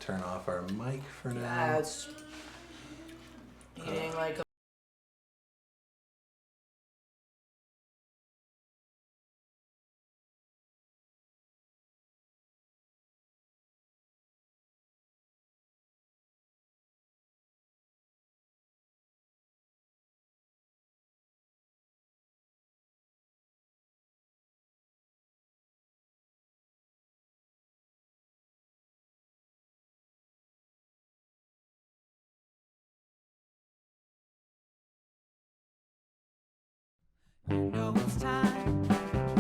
turn off our mic for now. Yeah, it's eating like a You know it's time.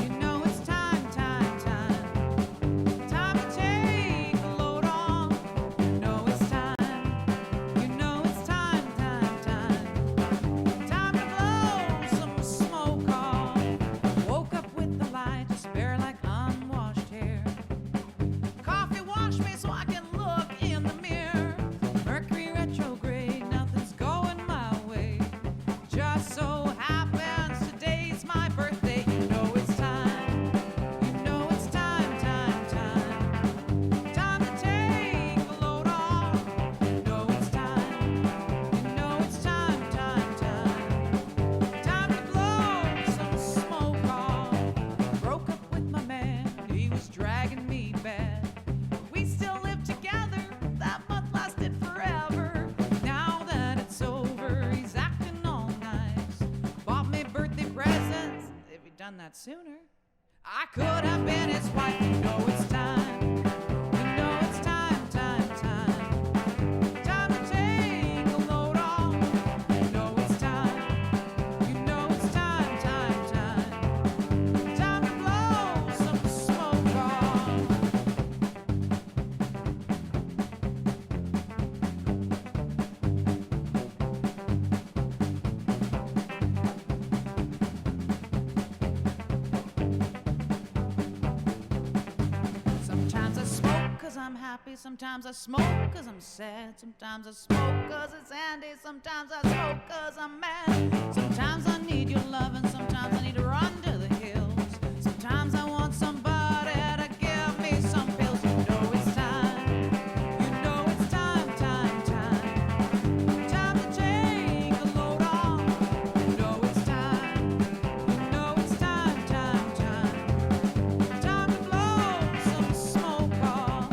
You know it's time, time, time. Time to take a load off. You know it's time. You know it's time, time, time. Time to blow some smoke off. Woke up with the light to spare like unwashed hair. Coffee washed me so I can look in the mirror. Mercury retrograde, nothing's going my way. Just so happens today's my birthday. You know it's time. You know it's time, time, time. Time to take a load off. You know it's time. You know it's time, time, time. Time to blow some smoke off. Broke up with my man, he was dragging me bad. We still live together, that month lasted forever. Now that it's over, he's acting all nice. Bought me birthday presents, if he'd done that sooner, I could have been his wife. You know it's time. You know it's time, time, time. Time to take a load off. You know it's time. You know it's time, time, time. Time to blow some smoke off. Sometimes I smoke cause I'm happy, sometimes I smoke cause I'm sad, sometimes I smoke cause it's handy, sometimes I smoke cause I'm mad. Sometimes I need your love and sometimes I need to run to the hills. Sometimes I want somebody to give me some pills. You know it's time. You know it's time, time, time. Time to take a load off. You know it's time. You know it's time, time, time. Time to blow some smoke off.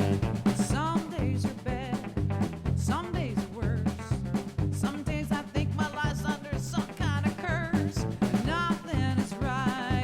Some days are bad, some days are worse. Some days I think my life's under some kind of curse. Nothing is right.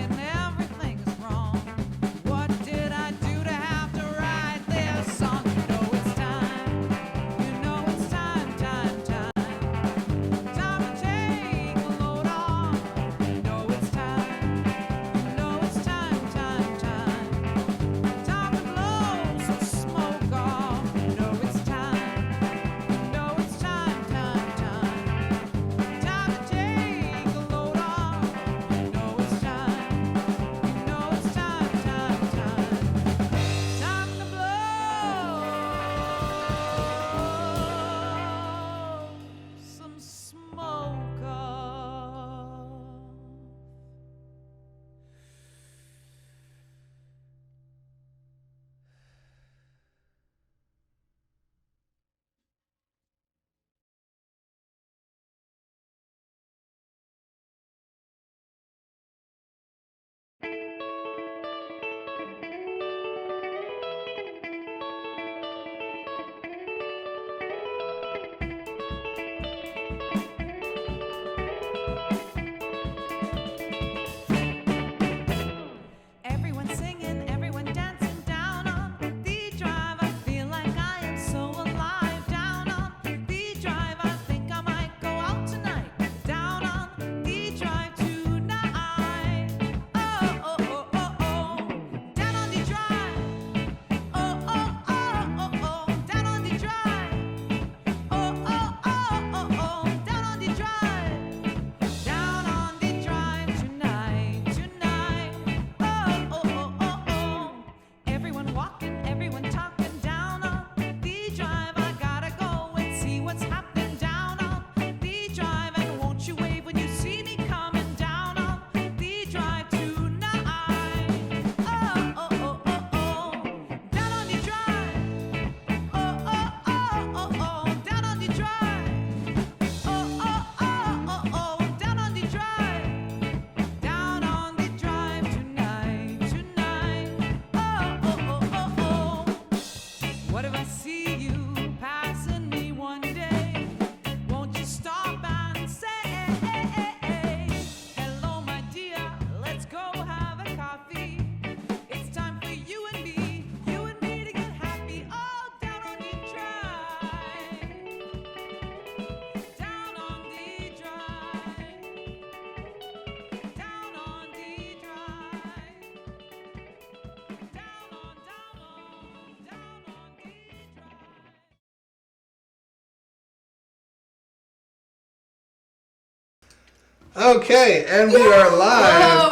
Okay, and we are live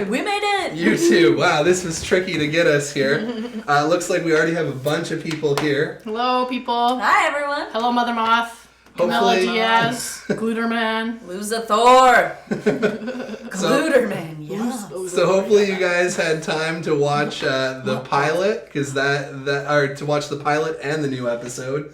on We made it! YouTube. Wow, this was tricky to get us here. Looks like we already have a bunch of people here. Hello, people. Hi, everyone. Hello, Mother Moth. Camilla Hopefully- Diaz. Gluterman. Luzathor. Gluterman, yeah. So hopefully you guys had time to watch the pilot, because or to watch the pilot and the new episode.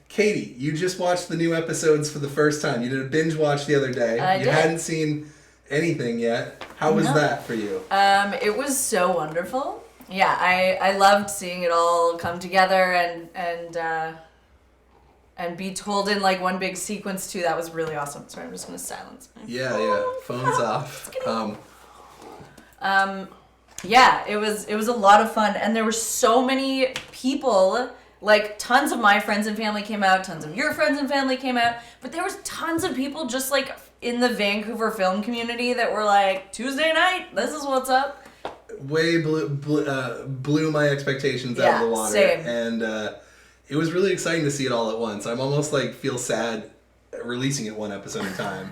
Katie, you just watched the new episodes for the first time. You did a binge watch the other day. I You did. hadn't seen anything yet. How was that for you? It was so wonderful. Yeah, I loved seeing it all come together and be told in like one big sequence too. That was really awesome. Sorry, I'm just gonna silence my Yeah. Phone's off. Yeah, it was a lot of fun, and there were so many people. Like, tons of my friends and family came out, tons of your friends and family came out, but there was tons of people just, like, in the Vancouver film community that were like, Tuesday night, this is what's up. Way blew my expectations out of the water. Same. And it was really exciting to see it all at once. I'm almost, feel sad releasing it one episode at a time.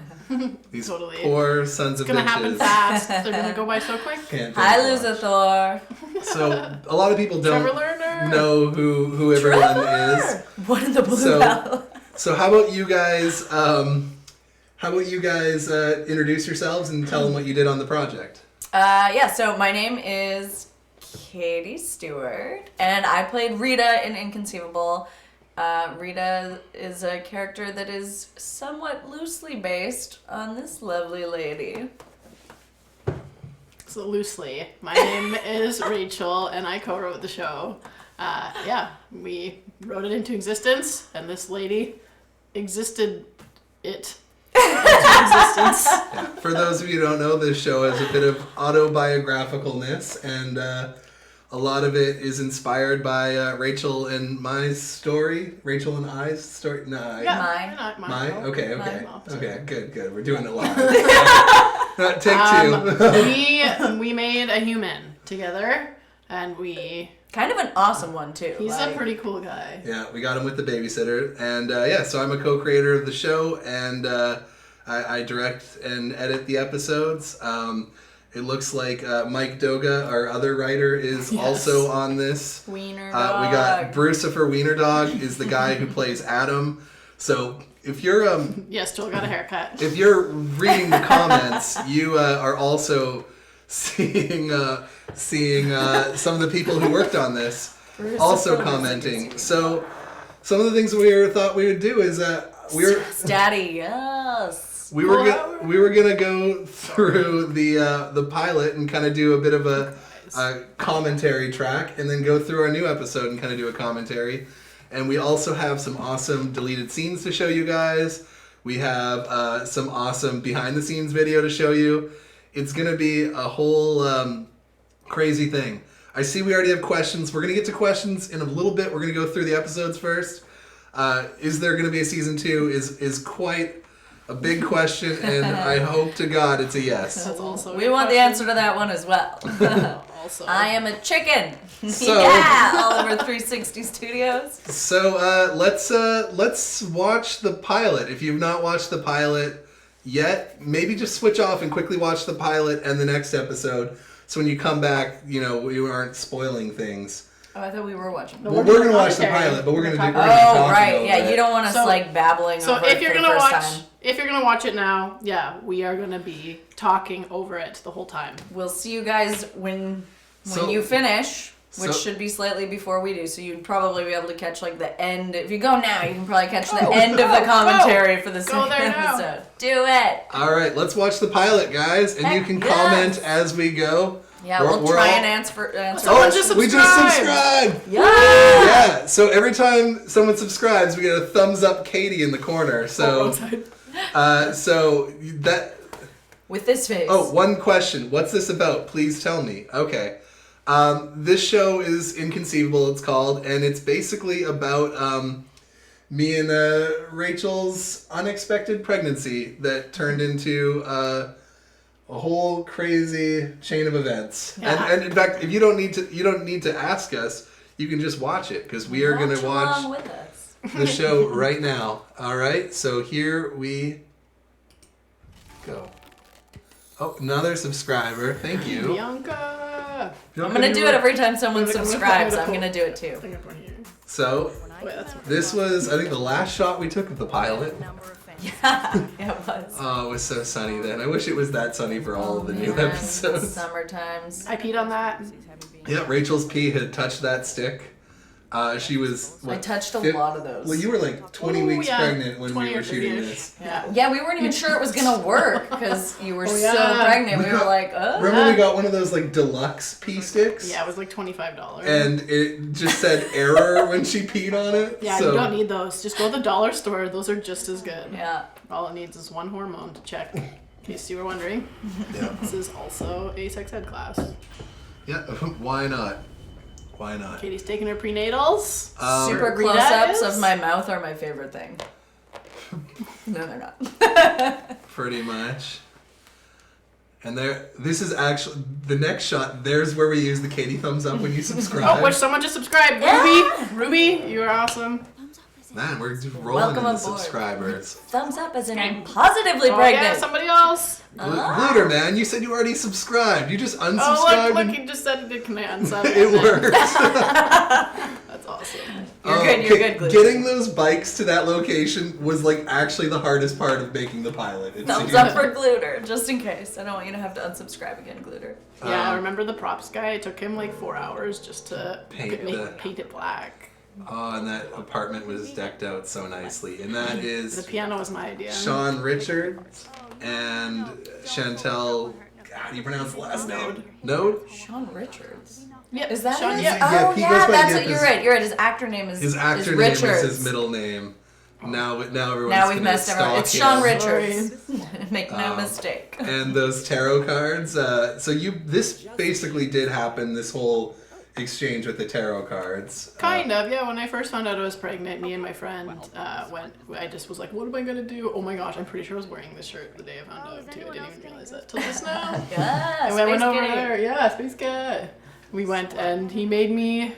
These Totally. poor sons It's of gonna bitches. happen fast. They're gonna go by so quick. Can't Hi, binge watch. Luzathor. So, a lot of people Trevor don't Lerner. know who everyone is. What in the blue So- hell? So how about you guys introduce yourselves and tell them what you did on the project? Yeah, so my name is Katie Stuart, and I played Rita in Inconceivable. Rita is a character that is somewhat loosely based on this lovely lady. So loosely, my name is Rachel, and I co-wrote the show. We wrote it into existence, and this lady existed it into existence. Yeah. For those of you who don't know, this show has a bit of autobiographicalness, and a lot of it is inspired by Rachel and my story. Rachel and I's story. No, Yeah, Mine. not mine. my. Okay. Mine. Okay. Good. We're doing it live. Take two. We made a human together, and Kind of an awesome one, too. he's like, a pretty cool guy. Yeah, we got him with the babysitter, and so I'm a co-creator of the show, and I direct and edit the episodes. It looks like Mike Doga, our other writer, is Yes. also on this. Wiener We dog. got Brucifer Wienerdog is the guy who plays Adam. So if you're Yes, Joel got a haircut. if you're reading the comments, you are also seeing some of the people who worked on this Bruce also Phillips. commenting. So some of the things we thought we would do is Daddy, yes. we were gonna go through the pilot and kind of do a bit of a commentary track, and then go through our new episode and kind of do a commentary. And we also have some awesome deleted scenes to show you guys. We have some awesome behind the scenes video to show you. It's gonna be a whole crazy thing. I see we already have questions. We're gonna get to questions in a little bit. We're gonna go through the episodes first. Is there gonna be a season 2? Is quite a big question, and I hope to God it's a yes. That's also a We good want the question. answer to that one as well. Also, I am a chicken. So- Yeah, all over 360 Studios. So let's watch the pilot. If you've not watched the pilot yet, maybe just switch off and quickly watch the pilot and the next episode. So when you come back, we aren't spoiling things. Oh, I thought we were watching. No, Well, we're we're gonna doing watch the commentary. pilot, but we're gonna We're do. talking We're gonna Oh, talk right. about Yeah, it. you don't want us So- like babbling So over if it you're for the gonna first watch, time. if you're gonna watch it now, yeah, we are gonna be talking over it the whole time. We'll see you guys when So- you finish, which so- should be slightly before we do. So you'd probably be able to catch like the end. If you go now, you can probably catch the end of the commentary for the second there now. episode. Do it. All right, let's watch the pilot, guys, and you Heck can yes. comment as we go. Yeah, We're- we'll we're try all- and answer. Someone just We just Subscribe. subscribed. Yeah. Yeah. So every time someone subscribes, we get a thumbs up Katie in the corner. So that. With this face. Oh, one question. What's this about? Please tell me. Okay. This show is Inconceivable, it's called, and it's basically about me and Rachel's unexpected pregnancy that turned into a whole crazy chain of events. Yeah. And in fact, if you don't need to ask us, you can just watch it, because we are going to along watch with us. the show right now. All right, so here we go. Oh, another subscriber. Thank you. Bianca. I'm gonna do it every time someone I'm gonna- subscribes. I'm I'm gonna gonna do it too. I think I'm right here. So, Wait, that's this was, I think, the last shot we took of the pilot. Yeah, it was. Oh, it was so sunny then. I wish it was that sunny for all of the new Man, episodes. Summer times. I peed on that. Yeah, Rachel's pee had touched that stick. She was. I touched a fif- lot of those. Well, you were like 20 Ooh, weeks yeah, pregnant when 20 we or were shooting 30-ish. this. Yeah. Yeah, we weren't even sure it was gonna work because you were Oh, so yeah. pregnant. We We got- were like, oh. Remember we got one of those like deluxe pee sticks? Yeah, it was like $25. And it just said error when she peed on it. Yeah, so you don't need those. Just go to the dollar store. Those are just as good. Yeah. All it needs is one hormone to check. In case you were wondering. Yeah. This is also a sex ed class. Yeah, why not? Why not? Katie's taking her prenatals. Super Rita close-ups is? of my mouth are my favorite thing. No, they're not. Pretty much. And this is actually, the next shot, there's where we use the Katie thumbs up when you subscribe. Oh, which someone just subscribed. Yeah. Ruby, you are awesome. Man, we're just rolling Welcome into aboard. subscribers. Thumbs up as in I'm positively Oh, pregnant. yeah, somebody else. Glitter, man, you said you already subscribed. You just Oh, unsubscribed. look, he just said it. Can I unsub It worked. That's awesome. You're good, you're good, Glitter. Getting those bikes to that location was like actually the hardest part of making the pilot. It Thumbs seemed. up for Glitter, just in case. I don't want you to have to unsubscribe again, Glitter. Yeah, I remember the props guy. It took him like 4 hours just to Paint paint it black. Oh, and that apartment was decked out so nicely. And that The is piano was my idea. Sean Richards and Chantel. How do you pronounce the last name? Node? Sean Richards. Yeah, Is that Sean? his? Yeah. Yeah, Oh, he yeah, goes by that's Yip. what you're right. You're right. His actor name is His actor name Richards. is his middle name. Now everyone's Now we've gonna messed everyone. stalk It's Sean him. Richards. Make no mistake. And those tarot cards. This basically did happen. This whole exchange with the tarot cards. Kind of, yeah. When I first found out I was pregnant, me and my friend went. I just was like, "What am I gonna do?" Oh my gosh, I'm pretty sure I was wearing this shirt the day I found out too. I didn't even realize that till just now. Yeah, And we went Space over Kitty. there. Yeah, Space Cat. We went and he made me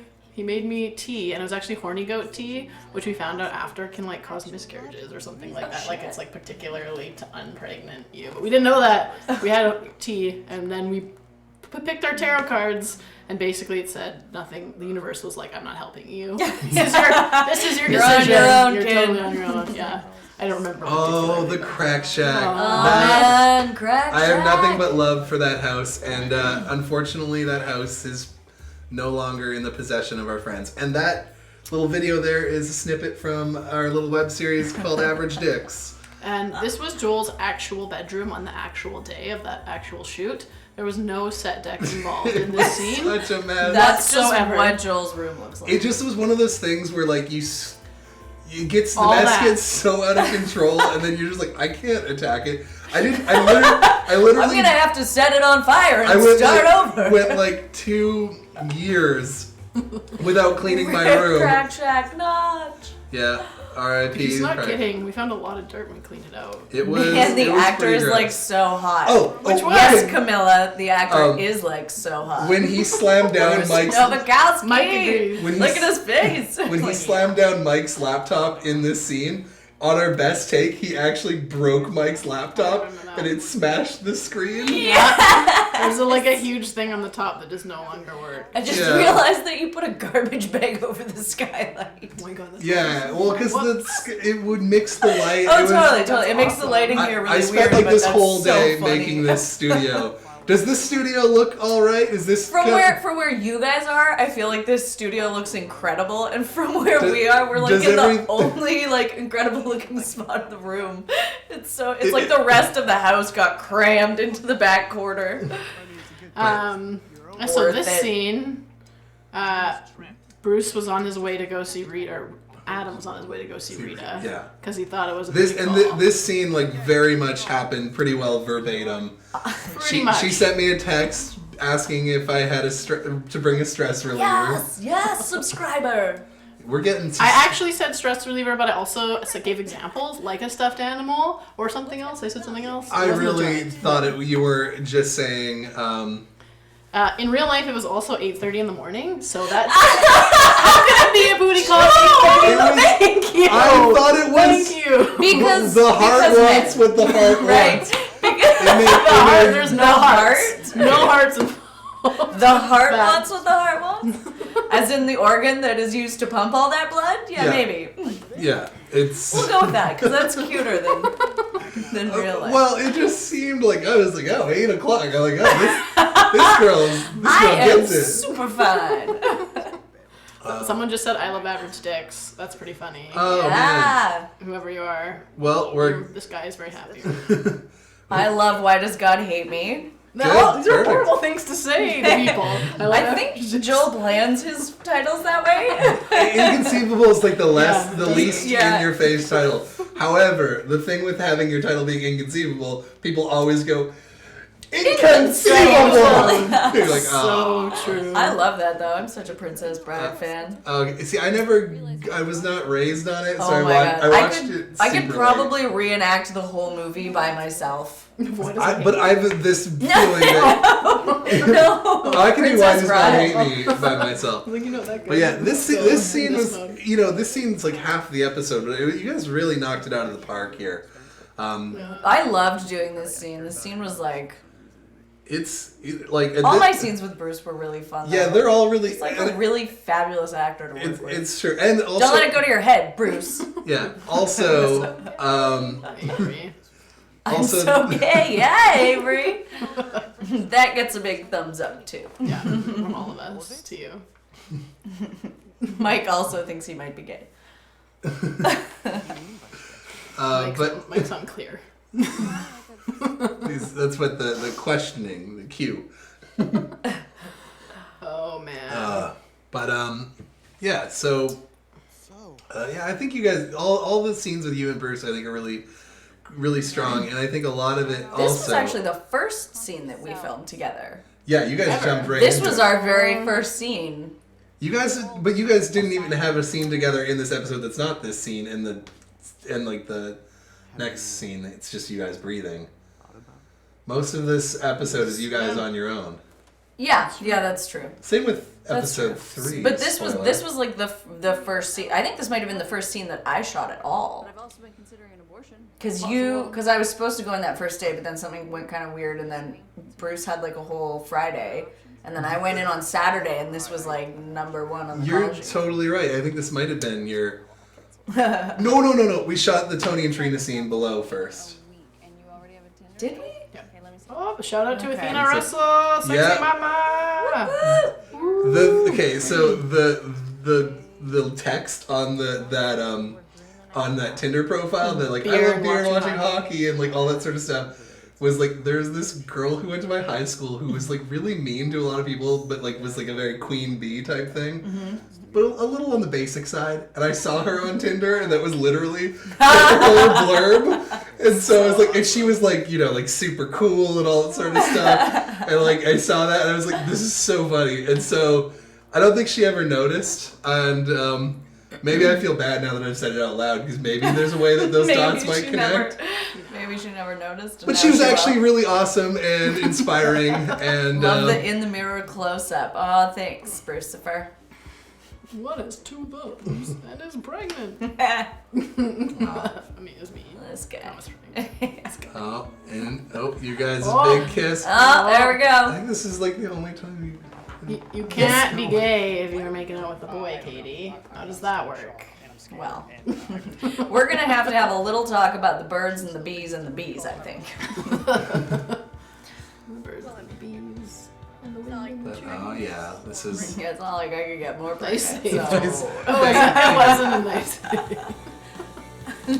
tea, and it was actually horny goat tea, which we found out after can like cause miscarriages or something like that. Like it's like particularly to unpregnant you, but we didn't know that. We had a tea, and then we picked our tarot cards. And basically it said nothing. The universe was like, I'm not helping you. This is your You're on decision. your own, You're kid. totally on your own. Yeah. I don't remember. Oh, the particularly, but- crack shack. Oh, That- Man, crack I have nothing shack. but love for that house, and unfortunately, that house is no longer in the possession of our friends. And that little video there is a snippet from our little web series called Average Dicks. And this was Joel's actual bedroom on the actual day of that actual shoot. There was no set decks involved in this scene. Such a mess. That's just whatsoever. what Joel's room looks like. It just was one of those things where like the All mess that. gets so out of control, and then you're just like, I can't attack it. I literally I'm gonna have to set it on fire I and went start like, over. went like 2 years without cleaning my room. Crack shack notch. Yeah, R.I.P. He's not Crack. kidding. We found a lot of dirt when we cleaned it out. It was. And the it was actor pretty is gross. like so hot. Which one? Yes, Camilla, the actor Um, is like so hot. When he slammed down Mike's Novikowski. Mike agrees. When he Look s- at his face. when he Like, slammed down Mike's laptop in this scene, on our best take, he actually broke Mike's laptop remember that. and it smashed the screen. There's a huge thing on the top that does no longer work. I just Yeah. realized that you put a garbage bag over the skylight. Oh my god, that's Yeah, well, because it would mix the light. Oh, It was- totally. It makes the lighting here really I spent weird. like but this that's whole so day funny. making this studio. Does this studio look all right? Is this From kind of- where you guys are, I feel like this studio looks incredible, and from where Does- we are, we're like does in every- the only like incredible looking spot in the room. It's like the rest of the house got crammed into the back corner. So Worth this it. scene, Bruce was on his way to go see Rita. Or Adam was on his way to go see Rita. Yeah. Because he thought it was a This booty and call. this scene like very much happened pretty well verbatim. Pretty much. She sent me a text asking if I had to bring a stress reliever. Yes, subscriber. We're getting. I actually said stress reliever, but I also gave examples, like a stuffed animal or something else. I said something else. It I wasn't a really joke. thought you were just saying. In real life, it was also 8:30 in the morning, so that's how could it be a booty call at 8:30 in the It was- Thank you. I thought it was. Thank you. Because the heart because wants men. what the heart Right. wants. Because There's no The hearts. No hearts involved. The heart That- wants what the heart wants? As in the organ that is used to pump all that blood? Yeah, Yeah. maybe. Yeah, it's. We'll go with that, because that's cuter than real life. Well, it just seemed like I was like, oh, 8 o'clock. I'm like, oh, this girl I am gets it. super fine. Someone just said, I love average dicks. That's pretty funny. Oh man. Yeah. Whoever you are, Well, this guy is very happy. I love Why Does God Hate Me? No, Good, these are perfect. horrible things to say to people. I think Joel plans his titles that way. Inconceivable is like the Yeah. least Yeah. in your face title. However, the thing with having your title being inconceivable, people always go inconceivable. You're like, oh. So true. I love that though. I'm such a Princess Bride fan. Okay. See, I was not raised on it, so Oh my god. I watched it. I could super probably reenact the whole movie by myself. What is late. it? But I have this feeling that No. I can do Why Princess Does God Bride. Hate Me by myself. Like, you know that guy. But yeah, this scene was, mode. this scene's like half the episode, but you guys really knocked it out of the park here. I loved doing this scene. This scene was like It's like all my scenes with Bruce were really fun. Yeah, though. they're all really. He's like a really fabulous actor to work with. It's true, and also Don't let it go to your head, Bruce. Yeah. Also, Avery. I'm Also- so gay, yeah, Avery. That gets a big thumbs up too. Yeah, from all of us to you. Mike also thinks he might be gay. but Mike's unclear. that's what the questioning, the cue. Oh man. Yeah. So, yeah, I think you guys all the scenes with you and Bruce, I think, are really, really strong, and I think a lot of it also. This was actually the first scene that we filmed together. Yeah, you guys jumped right. This into was it. our very first scene. You guys didn't even have a scene together in this episode. That's not this scene. In the next scene, it's just you guys breathing. Most of this episode is you guys on your own. Yeah, that's true. Same with That's episode true. 3. But this spoiler. was like the first scene. I think this might have been the first scene that I shot at all. I've also been considering an abortion. Because I was supposed to go on that first day, but then something went kind of weird, and then Bruce had like a whole Friday, and then I went in on Saturday, and this was like number one on the You're call sheet. totally right. I think this might have been your. No. We shot the Tony and Trina scene below first. And you already have a Tinder? Did we? Okay, let me see. Oh, shout out to Okay. Athena Russell, sexy Yeah. mama. So the text on on that Tinder profile, that like I Beer love and beer and watching watching hockey and like all that sort of stuff, was like there's this girl who went to my high school who was like really mean to a lot of people, but like was like a very queen bee type thing. But a little on the basic side, and I saw her on Tinder, and that was literally her blurb. And so I was like, and she was like, like super cool and all that sort of stuff. And like I saw that, and I was like, this is so funny. And so I don't think she ever noticed, and maybe I feel bad now that I've said it out loud, because maybe there's a way that those dots might connect. Maybe she never noticed. But she was actually really awesome and inspiring, and Love the in the mirror close up. Oh, thanks, Brucifer. What is 2 bumps and is pregnant? This I mean, it's me. guy. I was pregnant. you guys' Oh. big kiss. Oh, there we I go. think this is like the only time You can't be gay if you're making out with a boy, Katie. How does that work? Well, we're gonna have to have a little talk about the birds and the bees and the bees, I think. The birds and the bees and the wind and the But, trees. oh yeah, this is. Yeah, it's not like I could get more Nice pregnant. save. So. It wasn't a nice.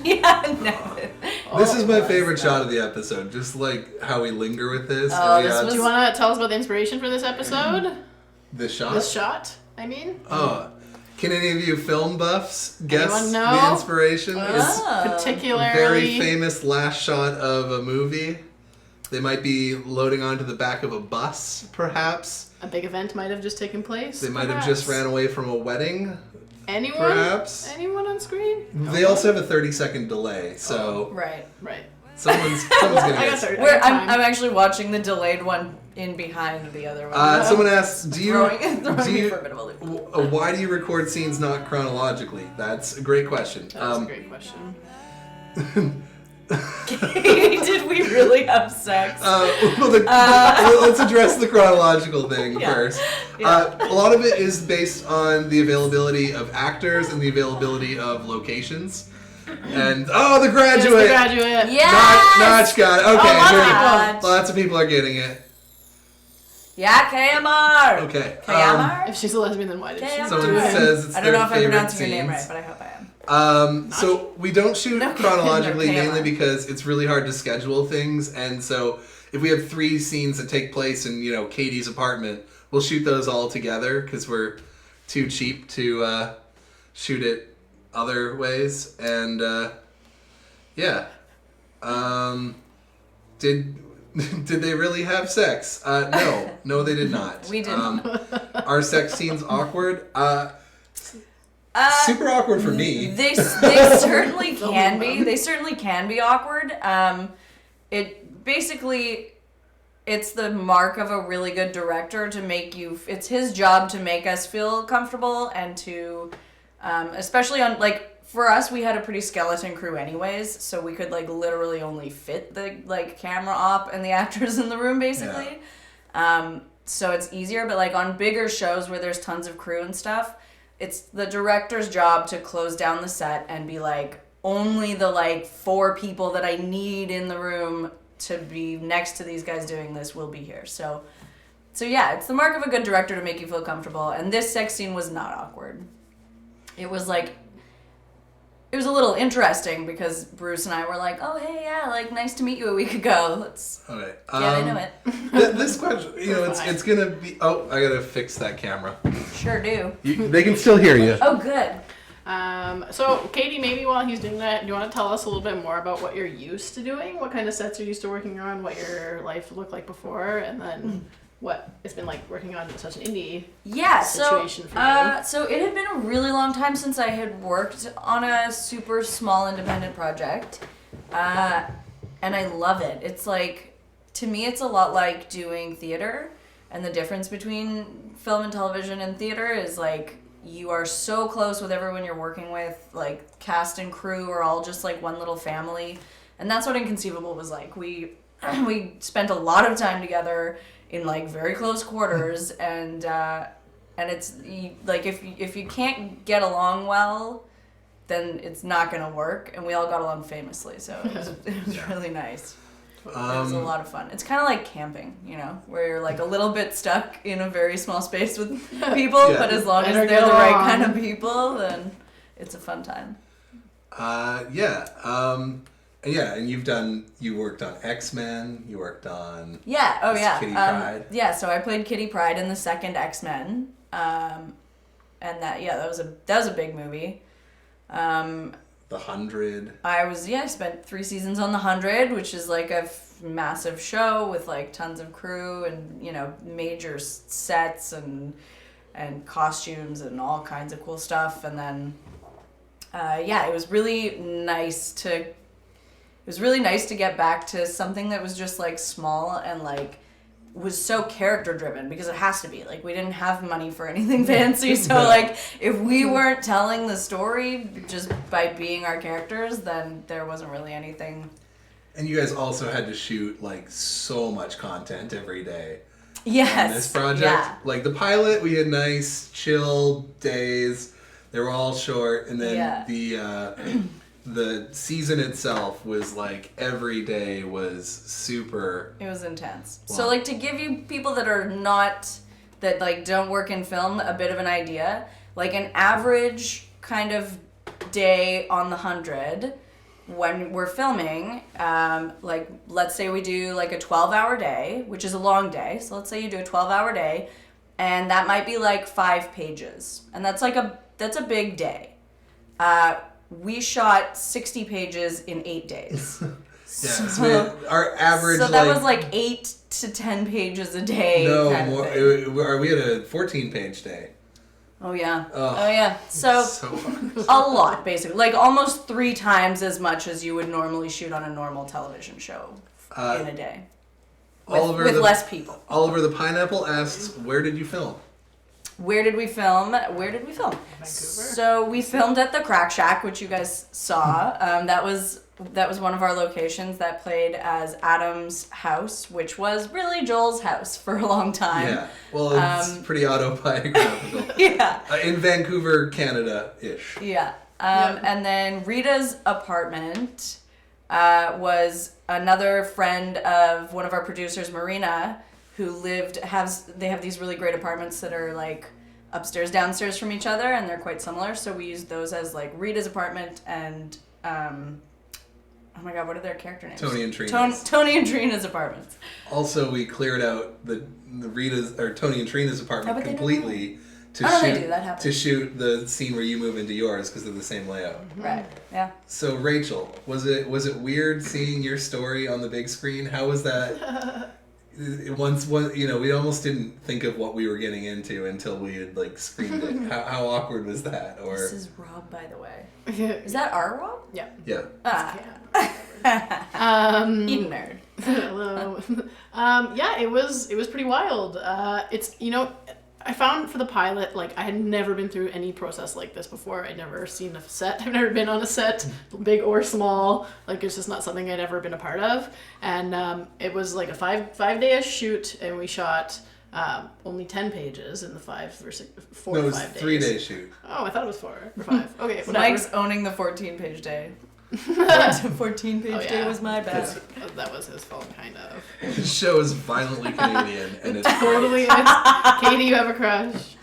Yeah, no. This is my favorite shot of the episode. Just like how we linger with this. Oh, and we this had Do you want to tell us about the inspiration for this episode? this shot. This shot, I mean? Oh, can any of you film buffs guess Anyone know? the inspiration? It's Oh. a Particularly. very famous last shot of a movie. They might be loading onto the back of a bus, perhaps. A big event might have just taken place. They might have just perhaps. ran away from a wedding. Anyone? perhaps. Anyone on screen? They also have a 30-second delay, so Right. Right. someone's gonna I got guess. 30. We're, time. I'm actually watching the delayed one in behind the other one. Someone asks, do you throwing me for a bit of a loop. why do you record scenes not chronologically? That's a great question. That's a great question. Did we really have sex? Let's address the chronological thing first. Yeah. A lot of it is based on the availability of actors and the availability of locations. And the graduate. Yes, the graduate. Yes! Notch got it. Okay, lots of here- people. lots of people are getting it. Yeah, KMR. Okay. KMR? If she's a lesbian, then why did she Someone do Someone it? says it's I don't their know if I'm favorite pronouncing your name scenes. right, but I hope I am. So we don't shoot No, chronologically no, mainly KMR. because it's really hard to schedule things, and so if we have 3 scenes that take place in Katie's apartment, we'll shoot those all together because we're too cheap to shoot it other ways. And did they really have sex? No, they did not. We didn't. Our sex scenes awkward. Super awkward for me. They certainly can be. They certainly can be awkward. It's the mark of a really good director to make you. It's his job to make us feel comfortable and to, especially on for us, we had a pretty skeleton crew anyways, so we could literally only fit the camera op and the actors in the room basically. Yeah. So it's easier, but on bigger shows where there's tons of crew and stuff, it's the director's job to close down the set and be only the 4 people that I need in the room to be next to these guys doing this will be here. So yeah, it's the mark of a good director to make you feel comfortable. And this sex scene was not awkward. It was it was a little interesting because Bruce and I were oh hey yeah, nice to meet you a week ago. Let's Okay. get into it. This question, it's gonna be. Oh, I gotta fix that camera. Sure do. They can still hear you. Oh good. So Katie, maybe while he's doing that, do you want to tell us a little bit more about what you're used to doing? What kind of sets you're used to working on? What your life looked like before, and then what it's been like working on such an indie situation for you? So it had been a really long time since I had worked on a super small independent project, and I love it. It's to me, it's a lot like doing theater, and the difference between film and television and theater is you are so close with everyone you're working with, cast and crew are all just one little family, and that's what Inconceivable was like. We spent a lot of time together in very close quarters, and it's if you can't get along well, then it's not gonna work. And we all got along famously, so it was really nice. It was a lot of fun. It's kind of like camping, where you're a little bit stuck in a very small space with people, but as long as they're the right kind of people, then it's a fun time. And you worked on X-Men, you worked on Kitty Pryde. Yeah, so I played Kitty Pryde in the second X-Men. And that was a big movie. The 100. I spent 3 seasons on The 100, which is a massive show with tons of crew and major sets and costumes and all kinds of cool stuff. And then it was really nice to get back to something that was just small and was so character driven, because it has to be. We didn't have money for anything fancy, so if we weren't telling the story just by being our characters, then there wasn't really anything. And you guys also had to shoot so much content every day. Yes. On this project. Yeah. The pilot, we had nice chill days. They were all short, and then the season itself was every day was super. It was intense. Wow. So to give you people that are not, that don't work in film, a bit of an idea, an average kind of day on the 100 when we're filming, let's say we do a 12-hour day, which is a long day. So let's say you do a 12-hour day, and that might be 5 pages, and that's a big day. We shot 60 pages in 8 days. So our average. So that was 8 to 10 pages a day. No, kind of more. thing. We had a 14-page day. Oh yeah. Oh Yeah. So hard. a lot, basically, almost 3 times as much as you would normally shoot on a normal television show in a day. With less people. Oliver the Pineapple asks, where did you film? Where did we film? Vancouver. So we filmed at the Crack Shack, which you guys saw. That was one of our locations that played as Adam's house, which was really Joel's house for a long time. Yeah. Well, it's pretty autobiographical. Yeah. In Vancouver, Canada-ish. Yeah. And then Rita's apartment was another friend of one of our producers, Marina, who they have these really great apartments that are like upstairs, downstairs from each other, and they're quite similar. So we used those as like Rita's apartment and oh my god, what are their character names? Tony and Trina's. Tony and Trina's apartments. Also, we cleared out the Rita's or Tony and Trina's apartment but they don't completely they do. That happens. to shoot the scene where you move into yours because they're the same layout. Right. Yeah. So Rachel, was it weird seeing your story on the big screen? How was that? We almost didn't think of what we were getting into until we had like screened it. How awkward was that? Or This is Rob, by the way. Is that our Rob? Yeah. yeah. You nerd. Hello. Yeah, it was pretty wild. It's I found for the pilot, like, I had never been through any process like this before. I'd never seen a set. I've never been on a set, big or small. Like, it's just not something I'd ever been a part of. And it was like a five-day shoot, and we shot only 10 pages in the 4 to 5 days. No, it was 3-day shoot. Oh, I thought it was 4 or 5. Okay, whatever. Mike's owning the 14-page day. 14-page day was my bad. That was his fault, kind of. This show is violently Canadian, and it's Totally is. Katie, you have a crush.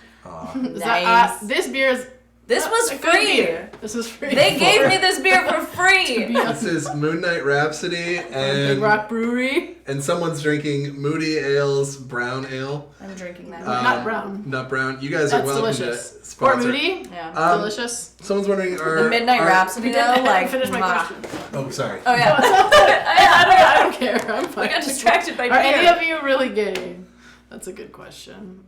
Nice. This beer is... This was a good free. beer. This was free. They gave me this beer for free. This is Moon Knight Rhapsody, Big and Rock Brewery. someone's drinking Moody Ale's brown ale. I'm drinking that. Not brown. Not brown. You guys That's are welcome delicious. to Poor sponsor. Moody. Yeah. Delicious. Someone's wondering, The Midnight Rhapsody though, like finish my mwah. question. Oh, sorry. Oh yeah. I don't care. I'm I fine. got distracted by Are beer. any of you really gay? That's a good question.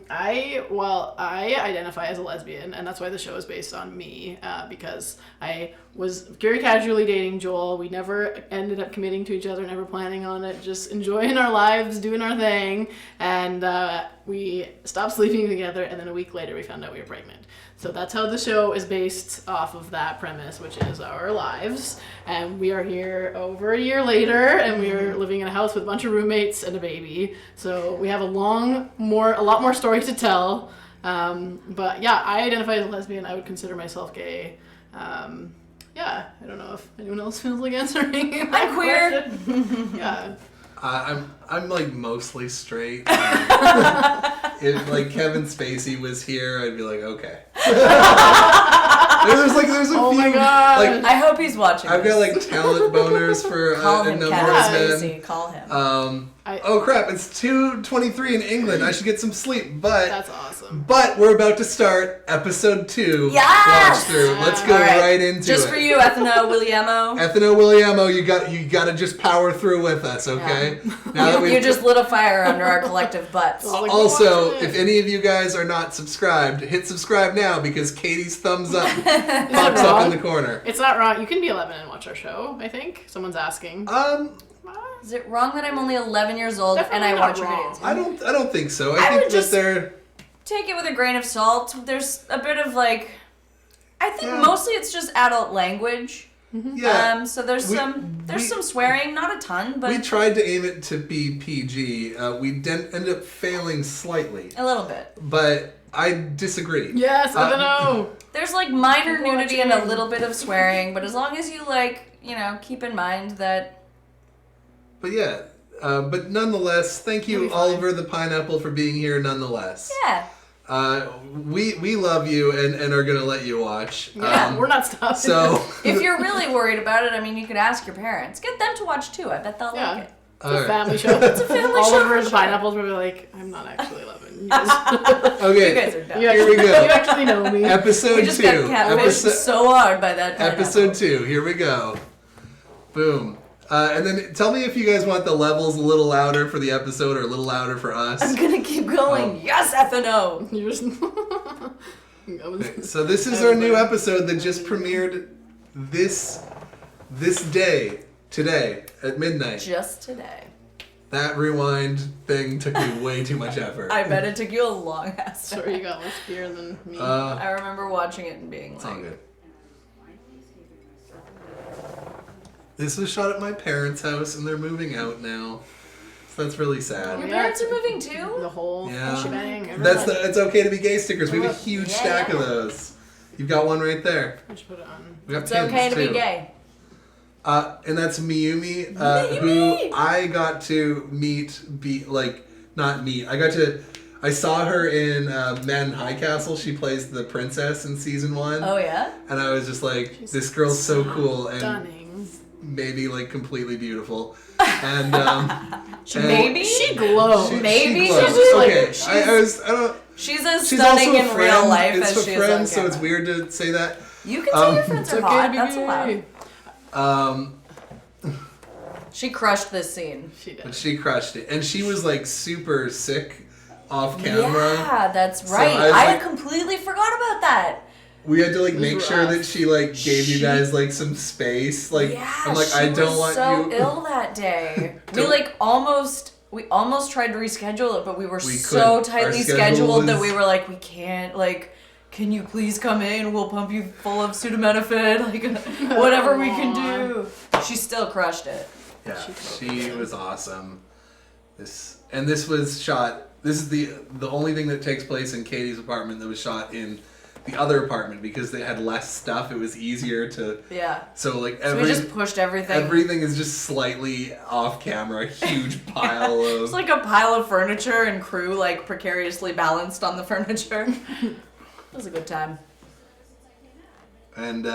I identify as a lesbian, and that's why the show is based on me, because I was very casually dating Joel. We never ended up committing to each other, never planning on it, just enjoying our lives, doing our thing, and we stopped sleeping together, and then a week later we found out we were pregnant. So that's how the show is based off of that premise, which is our lives. And we are here over a year later, and we are living in a house with a bunch of roommates and a baby. So we have a lot more story to tell. But yeah, I identify as a lesbian. I would consider myself gay. Yeah, I don't know if anyone else feels like answering. I'm queer. Yeah. I'm like mostly straight. If like Kevin Spacey was here, I'd be like, okay. there's a Oh few. my God. Like, I hope he's watching. I've got like talent boners for call a him number Kevin of men. Spacey. Call him. Oh crap! It's 2:23 in England. I should get some sleep. But That's awesome. we're about to start episode 2. Yes! Watch through. Let's go All right into Just it. for you, Ethno Williamo. Ethno Williamo, you got to just power through with us, okay? Now that You just lit a fire under our collective butts. Oh, like, Also, watch it. if any of you guys are not subscribed, hit subscribe now because Katie's thumbs up pops up in the corner. It's not wrong. You can be 11 and watch our show, I think. Someone's asking. Is it wrong that I'm only 11 years old Definitely and I not watch your wrong. videos? I don't think so. I I think would that just- they're Take it with a grain of salt. There's a bit of like, I think Yeah. mostly it's just adult language. yeah. So there's some swearing, not a ton, but We tried to aim it to be PG. We ended up failing slightly, a little bit. but I disagree. Yes, I don't know. There's like minor People nudity and a watching. little bit of swearing, but as long as you keep in mind that But yeah. But nonetheless, thank you, You'll be fine. Oliver the Pineapple, for being here. Nonetheless, yeah, we love you and are gonna let you watch. Yeah, we're not stopping. So if you're really worried about it, I mean, you could ask your parents. Get them to watch too. I bet they'll Yeah. like it. It's a Alright. family show. It's a family show. Oliver for and the sure. Pineapples will be like, I'm not actually 11. You guys, Okay, You guys are dumb. you Here we actually, go. You actually know me. episode We just 2. got catfished Episode- so hard by that pineapple. Episode 2, here we go. Boom. And then tell me if you guys want the levels a little louder for the episode or a little louder for us. I'm gonna keep going. Yes, Ethno. You're just... So this is our new episode that just premiered this day, today, at midnight. Just today. That rewind thing took me way too much effort. I bet it took you a long ass time. Sorry, you got less beer than me. I remember watching it and being It's all like, good. This was shot at my parents' house, and they're moving out now. So that's really sad. your Yeah. parents are moving too? The whole Yeah. shebang. It's okay to be gay stickers. We have a huge Yeah, stack yeah. of those. You've got one right there. I should put it on. We got It's pins okay to too. be gay. And that's Miyumi, Miyumi! who I got to meet. I saw her in Man in High Castle. She plays the princess in season 1. Oh yeah? And I was just like, this girl's so cool and Stunning. maybe like completely beautiful. And Maybe? She glows. Maybe glows. she's like- okay. she's- I don't. She's as She's stunning also a in friend. real life It's as a she friend, is so on it's camera. weird to say that. You can say your friends It's are okay hot. to be That's gay. allowed. She crushed this scene. She did. But she crushed it, and she was like super sick off camera. Yeah, that's So right. I was I like- had completely forgot about that. We had to like was make sure rough. that she like gave you She- guys like some space. Like Yeah, I'm like she I don't was want so you. ill that day. we Don't- like almost tried to reschedule it, but we were We so couldn't. tightly Our schedule scheduled that was- we were like, we can't. Like, can you please come in? We'll pump you full of pacetaminophen. Like, whatever we can do. She still crushed it. Yeah, She she totally was awesome. This was shot. This is the only thing that takes place in Katie's apartment that was shot in the other apartment because they had less stuff. It was easier to. Yeah. So like So we just pushed everything. everything is just slightly off camera. A huge pile of. It's like a pile of furniture and crew like precariously balanced on the furniture. It was a good time. And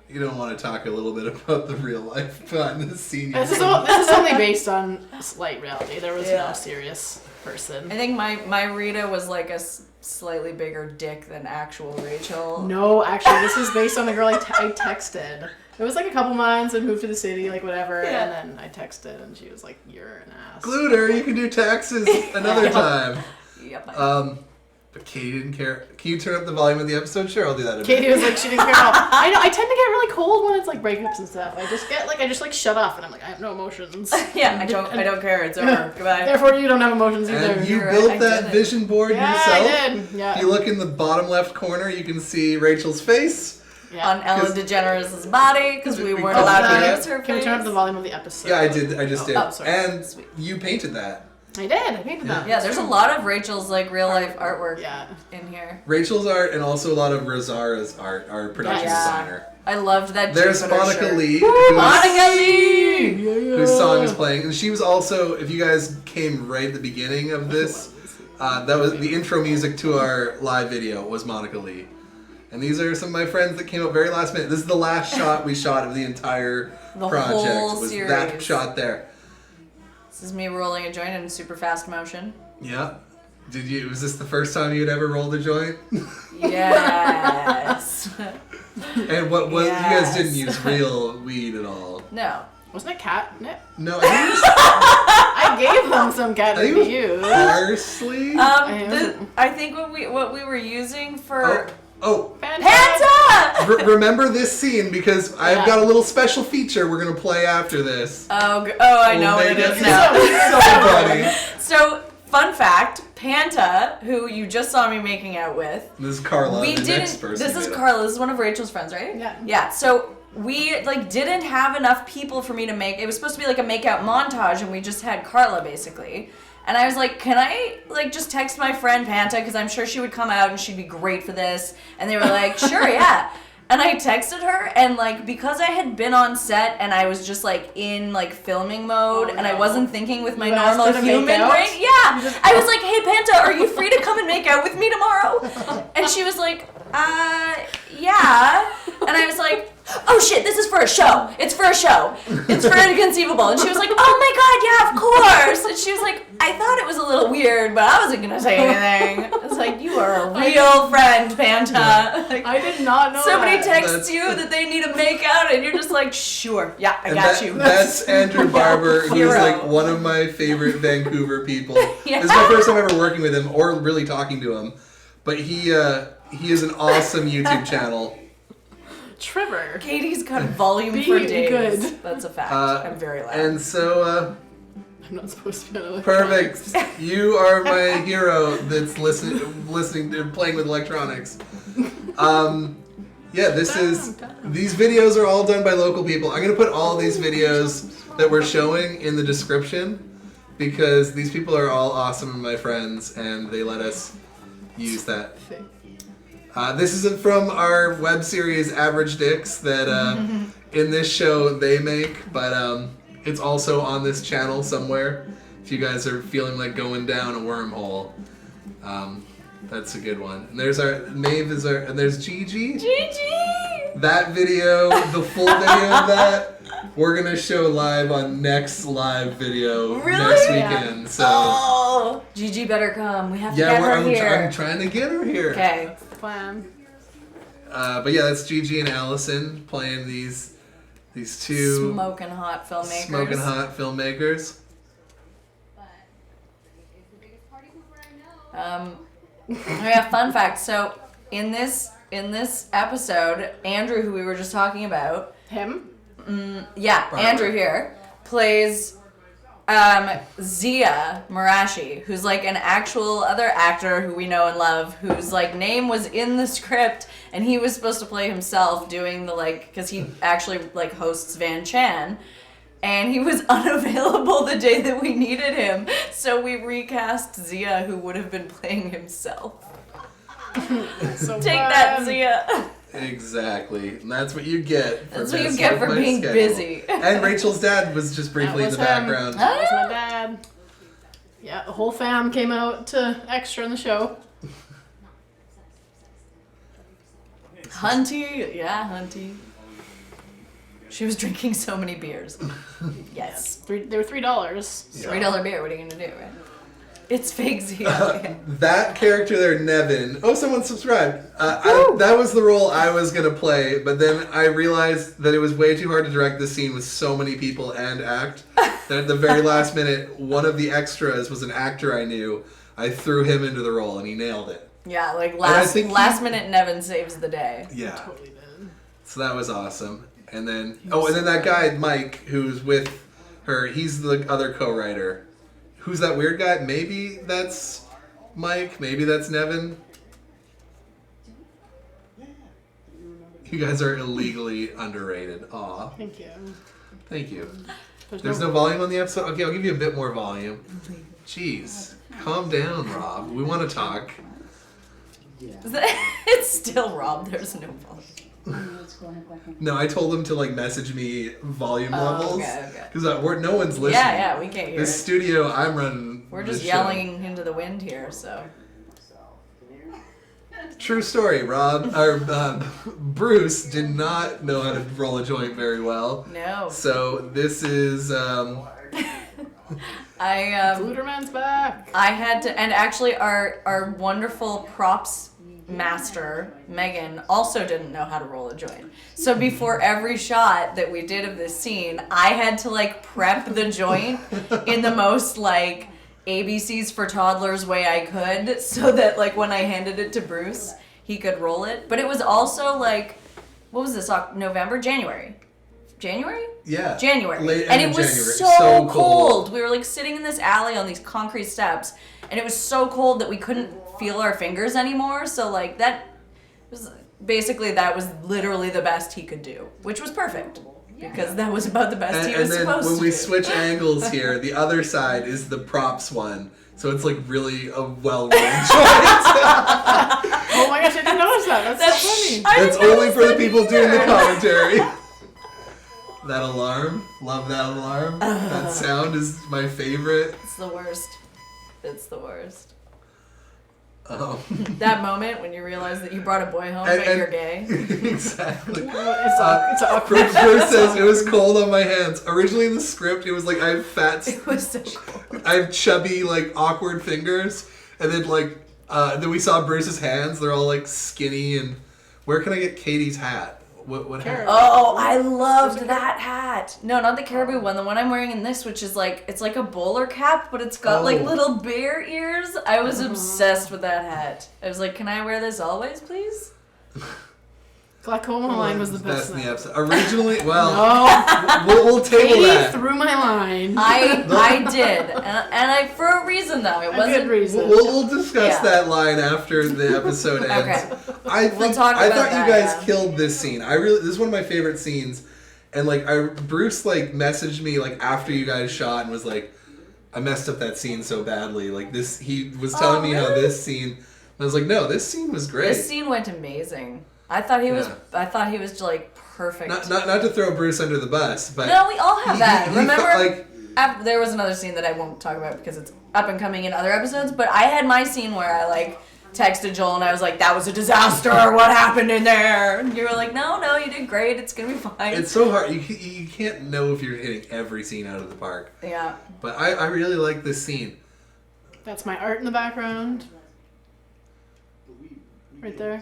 you don't want to talk a little bit about the real life behind the scenes. This is only based on slight reality. There was Yeah. no serious person. I think my Rita was like a slightly bigger dick than actual Rachel. No, actually, this is based on a girl I texted. It was like a couple months and moved to the city, like whatever, Yeah. and then I texted and she was like, "You're an ass." Gluter, you can do taxes another time. Yep. But Katie didn't care. Can you turn up the volume of the episode? Sure, I'll do that in a Katie minute. was like, she didn't care at all. I know. I tend to get really cold when it's like breakups and stuff. I just like shut off and I'm like, I have no emotions. Yeah, I don't care. It's over. Goodbye. Therefore, you don't have emotions either. And you You're right, built I that did it. vision board yeah, yourself. I did. Yeah. If you look in the bottom left corner, you can see Rachel's face. yeah. On Ellen DeGeneres' body because we weren't Oh, allowed that- to use her Can we face. turn up the volume of the episode? Yeah, I did. I just did. Oh, sorry. And Sweet. you painted that. I did. I painted that. Yeah, there's a lot of Rachel's like real life artwork Yeah. in here. Rachel's art and also a lot of Rosara's art, our production Yeah. designer. I loved that. There's Jupiter Monica shirt. Lee, Monica Lee. whose song is playing, and she was also. If you guys came right at the beginning of this, that was the intro music to our live video was Monica Lee. And these are some of my friends that came up very last minute. This is the last shot we shot of the entire The project. whole Was series. that shot there? This is me rolling a joint in super fast motion. Yeah. Was this the first time you had ever rolled a joint? Yes. And what was you guys Yes. didn't use real weed at all? No. Wasn't it catnip? No, I think it was, I gave them some I catnip think to it use. was parsley. I think what we were using for Oh, Panta. remember this scene because I've Yeah. got a little special feature we're gonna play after this. Oh, I know what it We'll is make now. so funny. So, fun fact, Panta, who you just saw me making out with, This is Carla, we the next didn't. person. This is made it. Carla. This is one of Rachel's friends, right? Yeah. Yeah. So we like didn't have enough people for me to make. It was supposed to be like a makeout montage, and we just had Carla basically. And I was like, can I like just text my friend Panta because I'm sure she would come out and she'd be great for this. And they were like, sure, yeah. And I texted her, and like because I had been on set and I was just like in like filming mode, Oh, and I no. wasin thinking with my You asked normal her to make human out? brain. Yeah, I was like, hey Panta, are you free to come and make out with me tomorrow? And she was like, yeah. And I was like, oh shit, this is for a show. It's for a show. It's for Inconceivable. And she was like, oh my god, yeah, of course. And she was like, I thought it was a little weird, but I wasn't gonna say anything. I was like, you are a real friend, Panta. Like, I did not know somebody that. texts you that they need a makeout, and you're just like, sure, yeah, I And got you. That's Andrew Barber, who's Hero. like one of my favorite Vancouver people. Yeah. This is my first time ever working with him or really talking to him. But he has an awesome YouTube channel. Trevor. Katie's got volume Be for days. good. That's a fact. I'm very loud. And so I'm not supposed to be on Perfect. You are my hero that's listening to playing with electronics. Yeah, these videos are all done by local people. I'm going to put all these videos that we're showing in the description because these people are all awesome and my friends and they let us use that. This isn't from our web series Average Dicks that in this show they make, but it's also on this channel somewhere if you guys are feeling like going down a wormhole. That's a good one. And there's Maeve and there's Gigi. That video, the full video of that, we're gonna show live on next live video next weekend. So Oh, Gigi better come. We have to get her here. I'm trying to get her here. Okay. Plan. But yeah, that's Gigi and Allison playing these two Smoking hot filmmakers. smoking hot filmmakers. Yeah, fun fact. So in this episode, Andrew, who we were just talking about, Him? Andrew here plays Zia Marashi, who's like an actual other actor who we know and love, whose like name was in the script, and he was supposed to play himself doing the because he actually like hosts Van Chan. And he was unavailable the day that we needed him. So we recast Zia, who would have been playing himself. So Take that, Zia. Exactly. And that's what you get for That's what you get for being busy. And Rachel's dad was just briefly in the background. That was my dad. Yeah, the whole fam came out to extra in the show. Hunty. Yeah, Hunty. She was drinking so many beers. Yes. They were $3. $3 beer. What are you going to do, right? It's fake Zia. That character there, Nevin. Oh, someone subscribed. That was the role I was going to play, but then I realized that it was way too hard to direct this scene with so many people and act. That at the very last minute, one of the extras was an actor I knew. I threw him into the role and he nailed it. Yeah, like last minute Nevin saves the day. Yeah. Totally did. So that was awesome. And then, that guy, Mike, who's with her, he's the other co-writer. Who's that weird guy? Maybe that's Mike, maybe that's Nevin. You guys are illegally underrated. Aw. Thank you. Thank you. There's no volume on the episode? Okay, I'll give you a bit more volume. Jeez. Calm down, Rob. We want to talk. It's still Rob. There's no volume. No, I told them to message me volume levels. Okay. Because no one's listening. Yeah, we can't hear This it. studio, I'm running. We're just this yelling into the wind here, so. True story, Rob. Bruce did not know how to roll a joint very well. No. So this is. Gluterman's back. I had to, and actually our wonderful props master, Megan, also didn't know how to roll a joint. So before every shot that we did of this scene, I had to prep the joint in the most ABCs for toddlers way I could, so that when I handed it to Bruce, he could roll it. But it was also what was this, January? Yeah. January. Late And end it of was January. so cold. We were sitting in this alley on these concrete steps, and it was so cold that we couldn't feel our fingers anymore. So that was literally the best he could do, which was perfect because that was about the best he was supposed to do. And then when we switch angles here, the other side is the props one. So it's really a well-rolled joint. Oh my gosh, I didn't notice that. That's so funny. That's only for the people doing the commentary. That alarm. Love that alarm. That sound is my favorite. It's the worst. It's the worst. Oh. That moment when you realize that you brought a boy home but you're gay. Exactly. It's awkward. Bruce says it was cold on my hands. Originally in the script, it was I have fat. It was so cold. I have chubby, awkward fingers, and then then we saw Bruce's hands. They're all skinny. And where can I get Katie's hat? What hat? Oh, I loved that hat. No, not the caribou one. The one I'm wearing in this, which is it's like a bowler cap, but it's got little bear ears. I was obsessed with that hat. I was like, can I wear this always, please? Glaucoma line was the best in the thing. episode. Originally, well, No, we'll table Katie that. threw my line. I did, and I for a reason though. It A wasn't. good reason. We'll discuss Yeah. that line after the episode ends. Okay. I We'll talk I about thought that, you guys yeah. killed this scene. This is one of my favorite scenes, and like Bruce like messaged me like after you guys shot and was like, I messed up that scene so badly. Like this, he was telling me how really? this scene. I was like, no, this scene was great. This scene went amazing. I thought he was. Yeah. I thought he was like perfect. Not to throw Bruce under the bus, but No, we all have that. he Remember, felt like there was another scene that I won't talk about because it's up and coming in other episodes. But I had my scene where I like texted Joel and I was like, "That was a disaster. What happened in there?" And you were like, "No, you did great. It's gonna be fine." it's so hard. You can't know if you're hitting every scene out of the park. Yeah. But I really like this scene. That's my art in the background. Right there.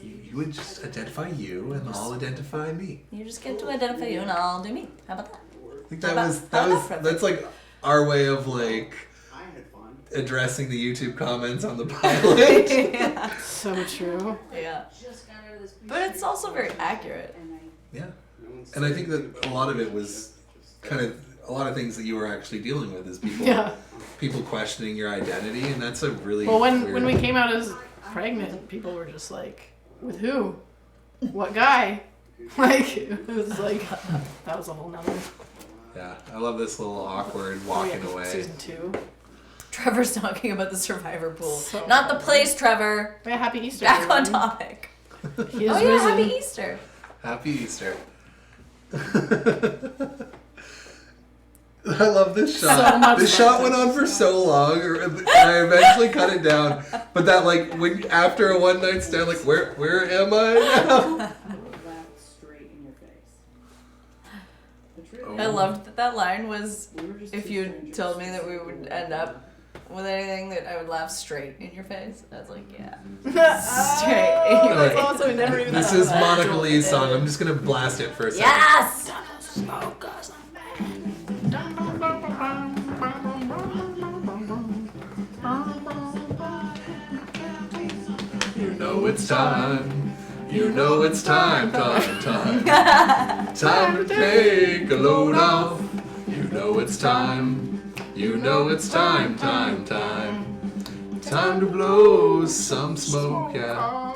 You would just identify you, and I'll identify me. You just get to identify you and I'll do me. How about that? I think How about that's like our way of like addressing the YouTube comments on the pilot. Yeah. So true. Yeah. But it's also very accurate. Yeah, and I think that a lot of it was kind of a lot of things that you were actually dealing with is people questioning your identity, and that's a really Well, weird... when we came out as pregnant, people were just like, "With who? What guy?" Like it was like that was a whole nother. Yeah, I love this little awkward walking away. Season 2. Trevor's talking about the survivor pool. So Not the place, Trevor. Yeah, happy Easter. Back on everyone. topic. He is Oh yeah, risen. happy Easter. Happy Easter. I love this shot. So much This fun. shot went on for so long, and I eventually cut it down. But that, like, when after a one night stand, like, where am I now? I loved that line was, if you told me that we would end up with anything, that I would laugh straight in your face. I was like, yeah. Straight in your Alright. face. Also, we never even This thought is of that. Monica Lee's song. I'm just gonna blast it for a second. Yes! You know it's time. You know it's time. Time to take a load off. You know it's time. You know it's time. Time to blow some smoke out.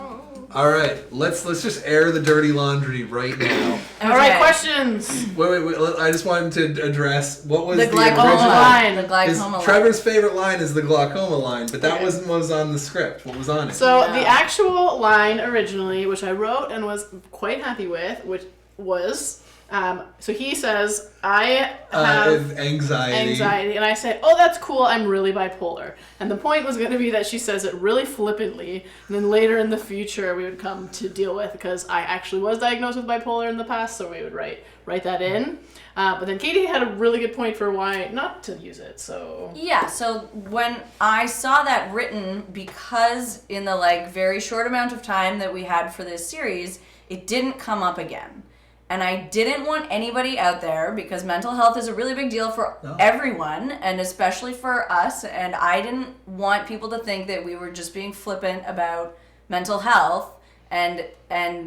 All right, let's just air the dirty laundry right now. All right, Okay. questions. Wait. I just wanted to address what was The the glaucoma original. line. The His- glaucoma line. Trevor's favorite line is the glaucoma line, but that Okay. wasn't what was on the script. What was on it? So Yeah. the actual line originally, which I wrote and was quite happy with, which was, so he says, I have anxiety. and I say, oh, that's cool, I'm really bipolar. And the point was going to be that she says it really flippantly, and then later in the future we would come to deal with, because I actually was diagnosed with bipolar in the past, so we would write that in. But then Katie had a really good point for why not to use it, so... Yeah, so when I saw that written, because in the like very short amount of time that we had for this series, it didn't come up again. And I didn't want anybody out there, because mental health is a really big deal for everyone, and especially for us, and I didn't want people to think that we were just being flippant about mental health and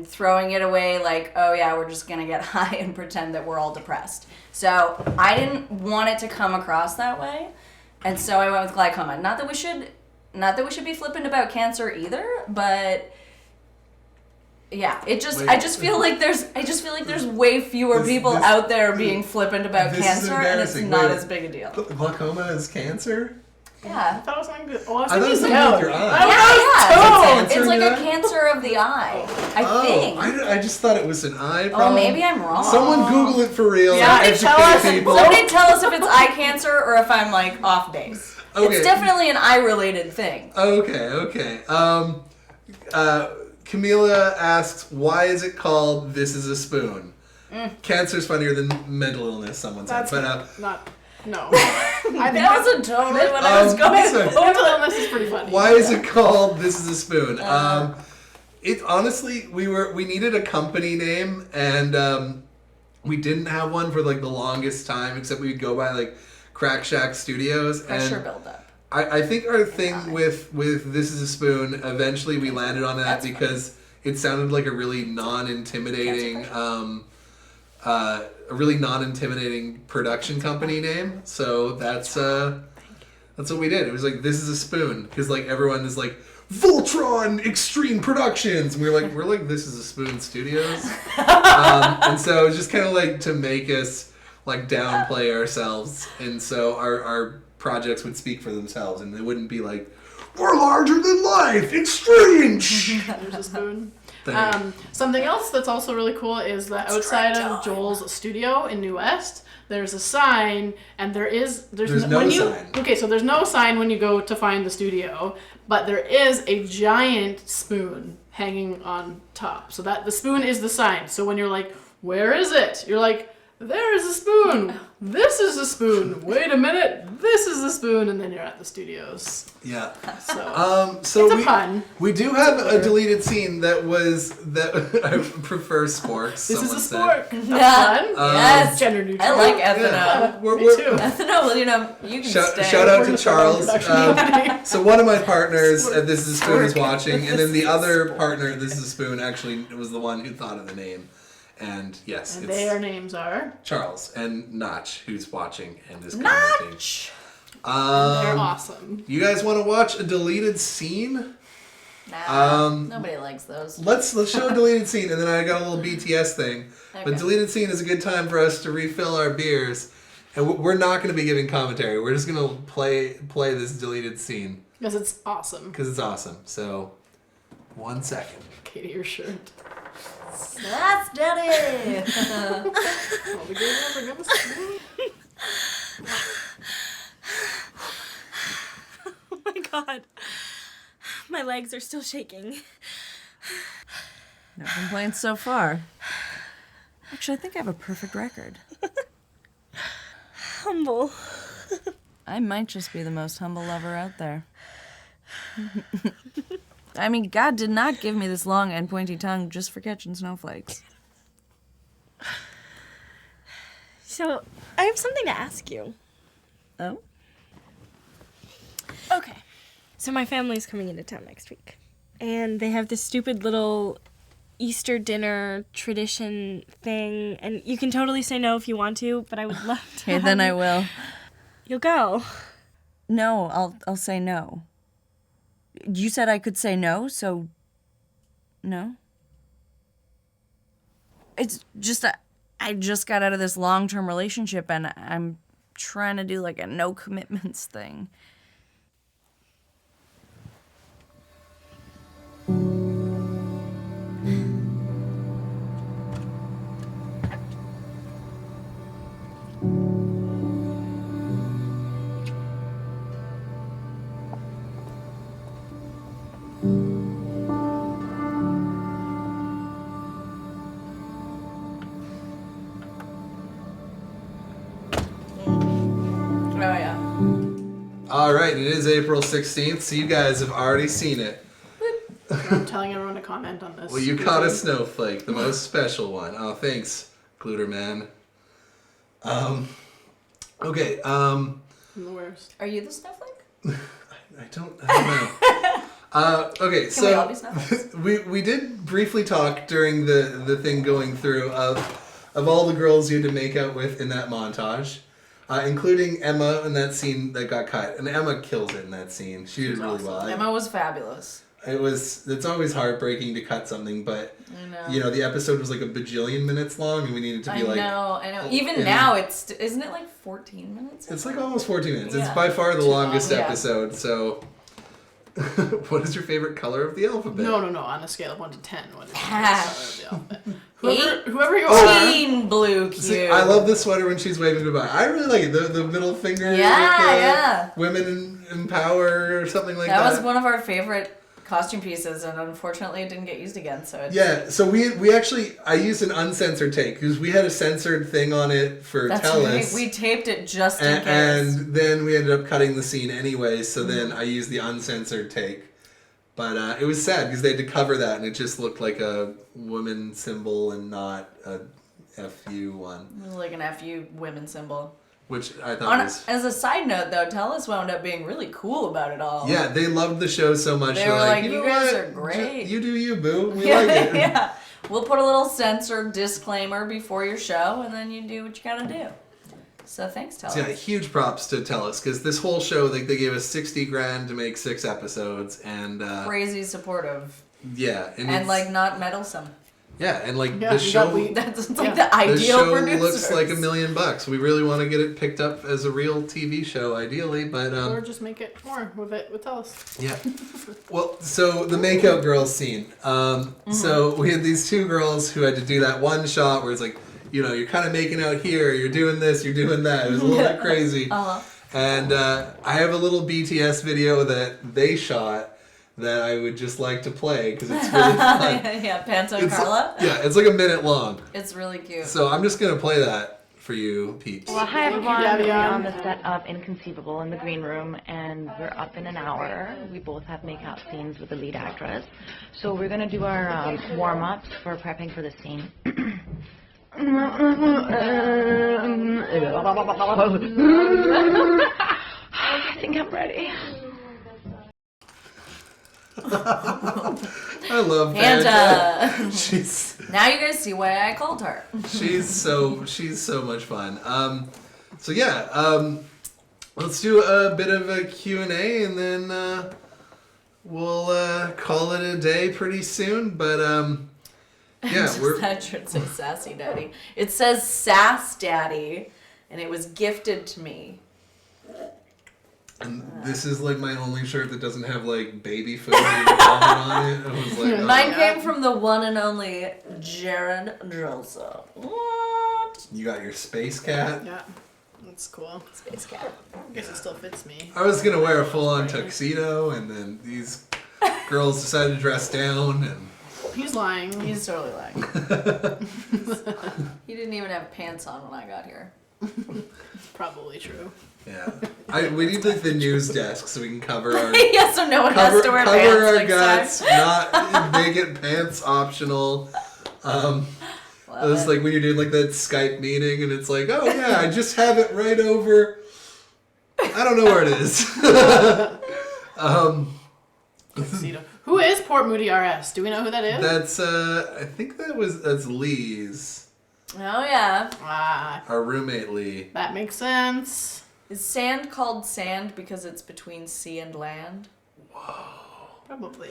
throwing it away like, oh yeah, we're just gonna get high and pretend that we're all depressed. So I didn't want it to come across that way, and so I went with glaucoma. Not that we should be flippant about cancer either, but yeah, I just feel like there's way fewer people out there being flippant about This is cancer, and it's embarrassing. not Wait. as big a deal. Glaucoma is cancer? I Yeah. thought it was something good. Oh, I was I thought it was thinking something no. with your eye. Yeah, Cancer it's like in a the eye? cancer of the eye, I think. I just thought it was an eye Oh, problem. maybe I'm wrong. Someone Google it for real. Yeah, and tell educate us. people. Somebody tell us if it's eye cancer or if I'm like off base. Okay. It's definitely an eye-related thing. Okay. Camila asks, why is it called This Is a Spoon? Cancer's funnier than mental illness, someone said. That's But not... No. I think That wasn't totally what I was going listen. for. mental illness is pretty funny. why is it called This Is a Spoon? It honestly, we needed a company name, and we didn't have one for like the longest time, except we would go by like Crack Shack Studios. Pressure and buildup. I think our thing with This Is a Spoon, eventually we landed on that because it sounded like a really non-intimidating production company name. So that's what we did. It was like, This Is a Spoon, because like everyone is like Voltron Extreme Productions, and we're like This Is a Spoon Studios, and so it was just kind of like to make us like downplay ourselves, and so our projects would speak for themselves, and they wouldn't be like, we're larger than life, extreme. There's a spoon. Something else that's also really cool is that outside of Joel's studio in New West, there's a sign, and there's no sign. Okay, so there's no sign when you go to find the studio, but there is a giant spoon hanging on top. So that the spoon is the sign. So when you're like, where is it? You're like, there is a spoon. This is a spoon. Wait a minute. This is the spoon, and then you're at the studios. Yeah. So, so it's a pun. We do have a deleted scene that I prefer sporks. This is a said. spork. That's fun. Yes. Gender neutral. I like F&O. Me too. F&O, you can stay. Shout out to Charles. So one of my partners at This Is a Spoon is watching, and then the other partner at This Is a Spoon actually was the one who thought of the name. And yes, and their names are Charles and Notch, who's watching and is commenting. Notch! They're awesome. You guys want to watch a deleted scene? Nah, nobody likes those. Let's show a deleted scene, and then I got a little BTS thing. Okay. But deleted scene is a good time for us to refill our beers, and we're not going to be giving commentary. We're just going to play this deleted scene because it's awesome. So, 1 second. Katie, your shirt. That's Daddy! Oh my god. My legs are still shaking. No complaints so far. Actually, I think I have a perfect record. Humble. I might just be the most humble lover out there. I mean, God did not give me this long and pointy tongue just for catching snowflakes. So, I have something to ask you. Oh? Okay. So my family's coming into town next week. And they have this stupid little Easter dinner tradition thing. And you can totally say no if you want to, but I would love to. Okay, then I will. You'll go. No, I'll say no. You said I could say no, so no? It's just I just got out of this long-term relationship, and I'm trying to do like a no commitments thing. Alright, it is April 16th, so you guys have already seen it. I'm telling everyone to comment on this. Well, you caught a snowflake, the most special one. Oh, thanks, Gluterman. Okay, I'm the worst. Are you the snowflake? I don't know. Okay, Can we all be snowflakes? we did briefly talk during the thing going through of all the girls you had to make out with in that montage. Including Emma in that scene that got cut. And Emma kills it in that scene. She did really well. Emma was fabulous. It's always heartbreaking to cut something, but you know, the episode was like a bajillion minutes long, and we needed to be I know. Even now, isn't it like 14 minutes? It's like almost 14 minutes. Yeah. It's by far the longest long, yeah. episode, so... What is your favorite color of the alphabet? No. On a scale of 1 to 10, what is your favorite color of the alphabet? Whoever you are. Blue cute. See, I love the sweater when she's waving goodbye. I really like it. The middle finger. Yeah. Women in power or something like that. That was one of our favorite costume pieces, and unfortunately it didn't get used again. So so we actually, I used an uncensored take because we had a censored thing on it for Tellus. Right. We taped it just in case. And then we ended up cutting the scene anyway, so then I used the uncensored take. But it was sad because they had to cover that, and it just looked like a woman symbol and not a FU one. It was like an FU women symbol. which I thought was... As a side note, though, Telus wound up being really cool about it all. Yeah, they loved the show so much. They They're were like, you you know guys what? are great. You do you, boo. We like it. Yeah. We'll put a little censored disclaimer before your show, and then you do what you gotta do. So thanks, Telus. So yeah, huge props to Telus, because this whole show, they gave us $60,000 to make 6 episodes, and... Crazy supportive. Yeah. And like, not meddlesome. Yeah, and like Yeah, the show... That's like the ideal the show producers. looks like $1 million. We really want to get it picked up as a real TV show, ideally, but Or just make it more with us. yeah. Well, so the makeout girls scene. So we had these 2 girls who had to do that one shot where it's like, you know, you're kind of making out here, you're doing this, you're doing that. It was a little bit crazy. And I have a little BTS video that they shot that I would just like to play because it's really fun. Yeah, Panto and Carla. It's like a minute long. It's really cute. So I'm just going to play that for you, peeps. Well, hi everyone. Davion. We're on the set of Inconceivable in the green room, and we're up in an hour. We both have make-out scenes with the lead actress. So we're going to do our warm-ups for prepping for the scene. I think I'm ready. I love And Panda. She's now you guys see why I called her. she's so much fun. So yeah, let's do a bit of a Q&A and then we'll call it a day pretty soon. But yeah, Just that shirt says Sassy Daddy. It says Sass Daddy, and it was gifted to me. and this is like my only shirt that doesn't have like baby food on it. I was like, oh. Mine came from the one and only Jared Joseph. What? You got your space cat. Yeah, that's cool. Space cat. I guess it still fits me. I was gonna wear a full-on tuxedo, and then these girls decided to dress down, and He's lying. He's totally lying. He didn't even have pants on when I got here. It's probably true. yeah, we need like the news desk so we can cover our Yeah, so no one has to wear cover pants our next guts, time. not make it pants optional. Love It's it. like when you're doing like that Skype meeting, and it's like, oh yeah, I just have it right over. I don't know where it is. Tuxedo. Who is Port Moody RS? Do we know who that is? That's I think that's Lee's, Oh yeah. Ah, our roommate Lee. that makes sense. Is sand called sand because it's between sea and land? Probably.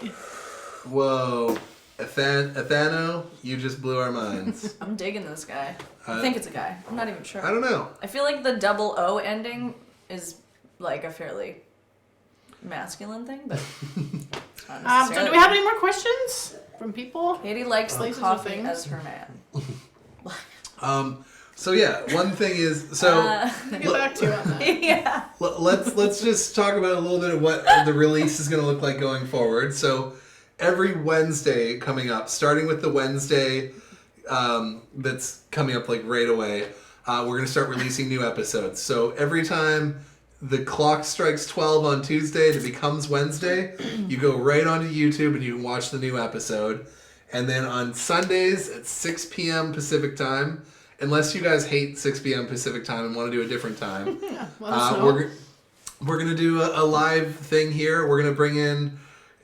Whoa, Athano, you just blew our minds. I'm digging this guy. I think it's a guy. I'm not even sure. I don't know. I feel like the double O ending is like a fairly masculine thing, but not So necessarily. do we have any more questions from people? Katie likes the Places or coffee things? as her man. So yeah, one thing is so. Get back to you on that. Yeah. Let's just talk about a little bit of what the release is going to look like going forward. So every Wednesday coming up, starting with the Wednesday that's coming up like right away, we're going to start releasing new episodes. So every time the clock strikes 12 on Tuesday and it becomes Wednesday, you go right onto YouTube and you can watch the new episode. And then on Sundays at 6 p.m. Pacific time, unless you guys hate 6 p.m. Pacific time and want to do a different time, Let us know. we're going to do a live thing here. We're going to bring in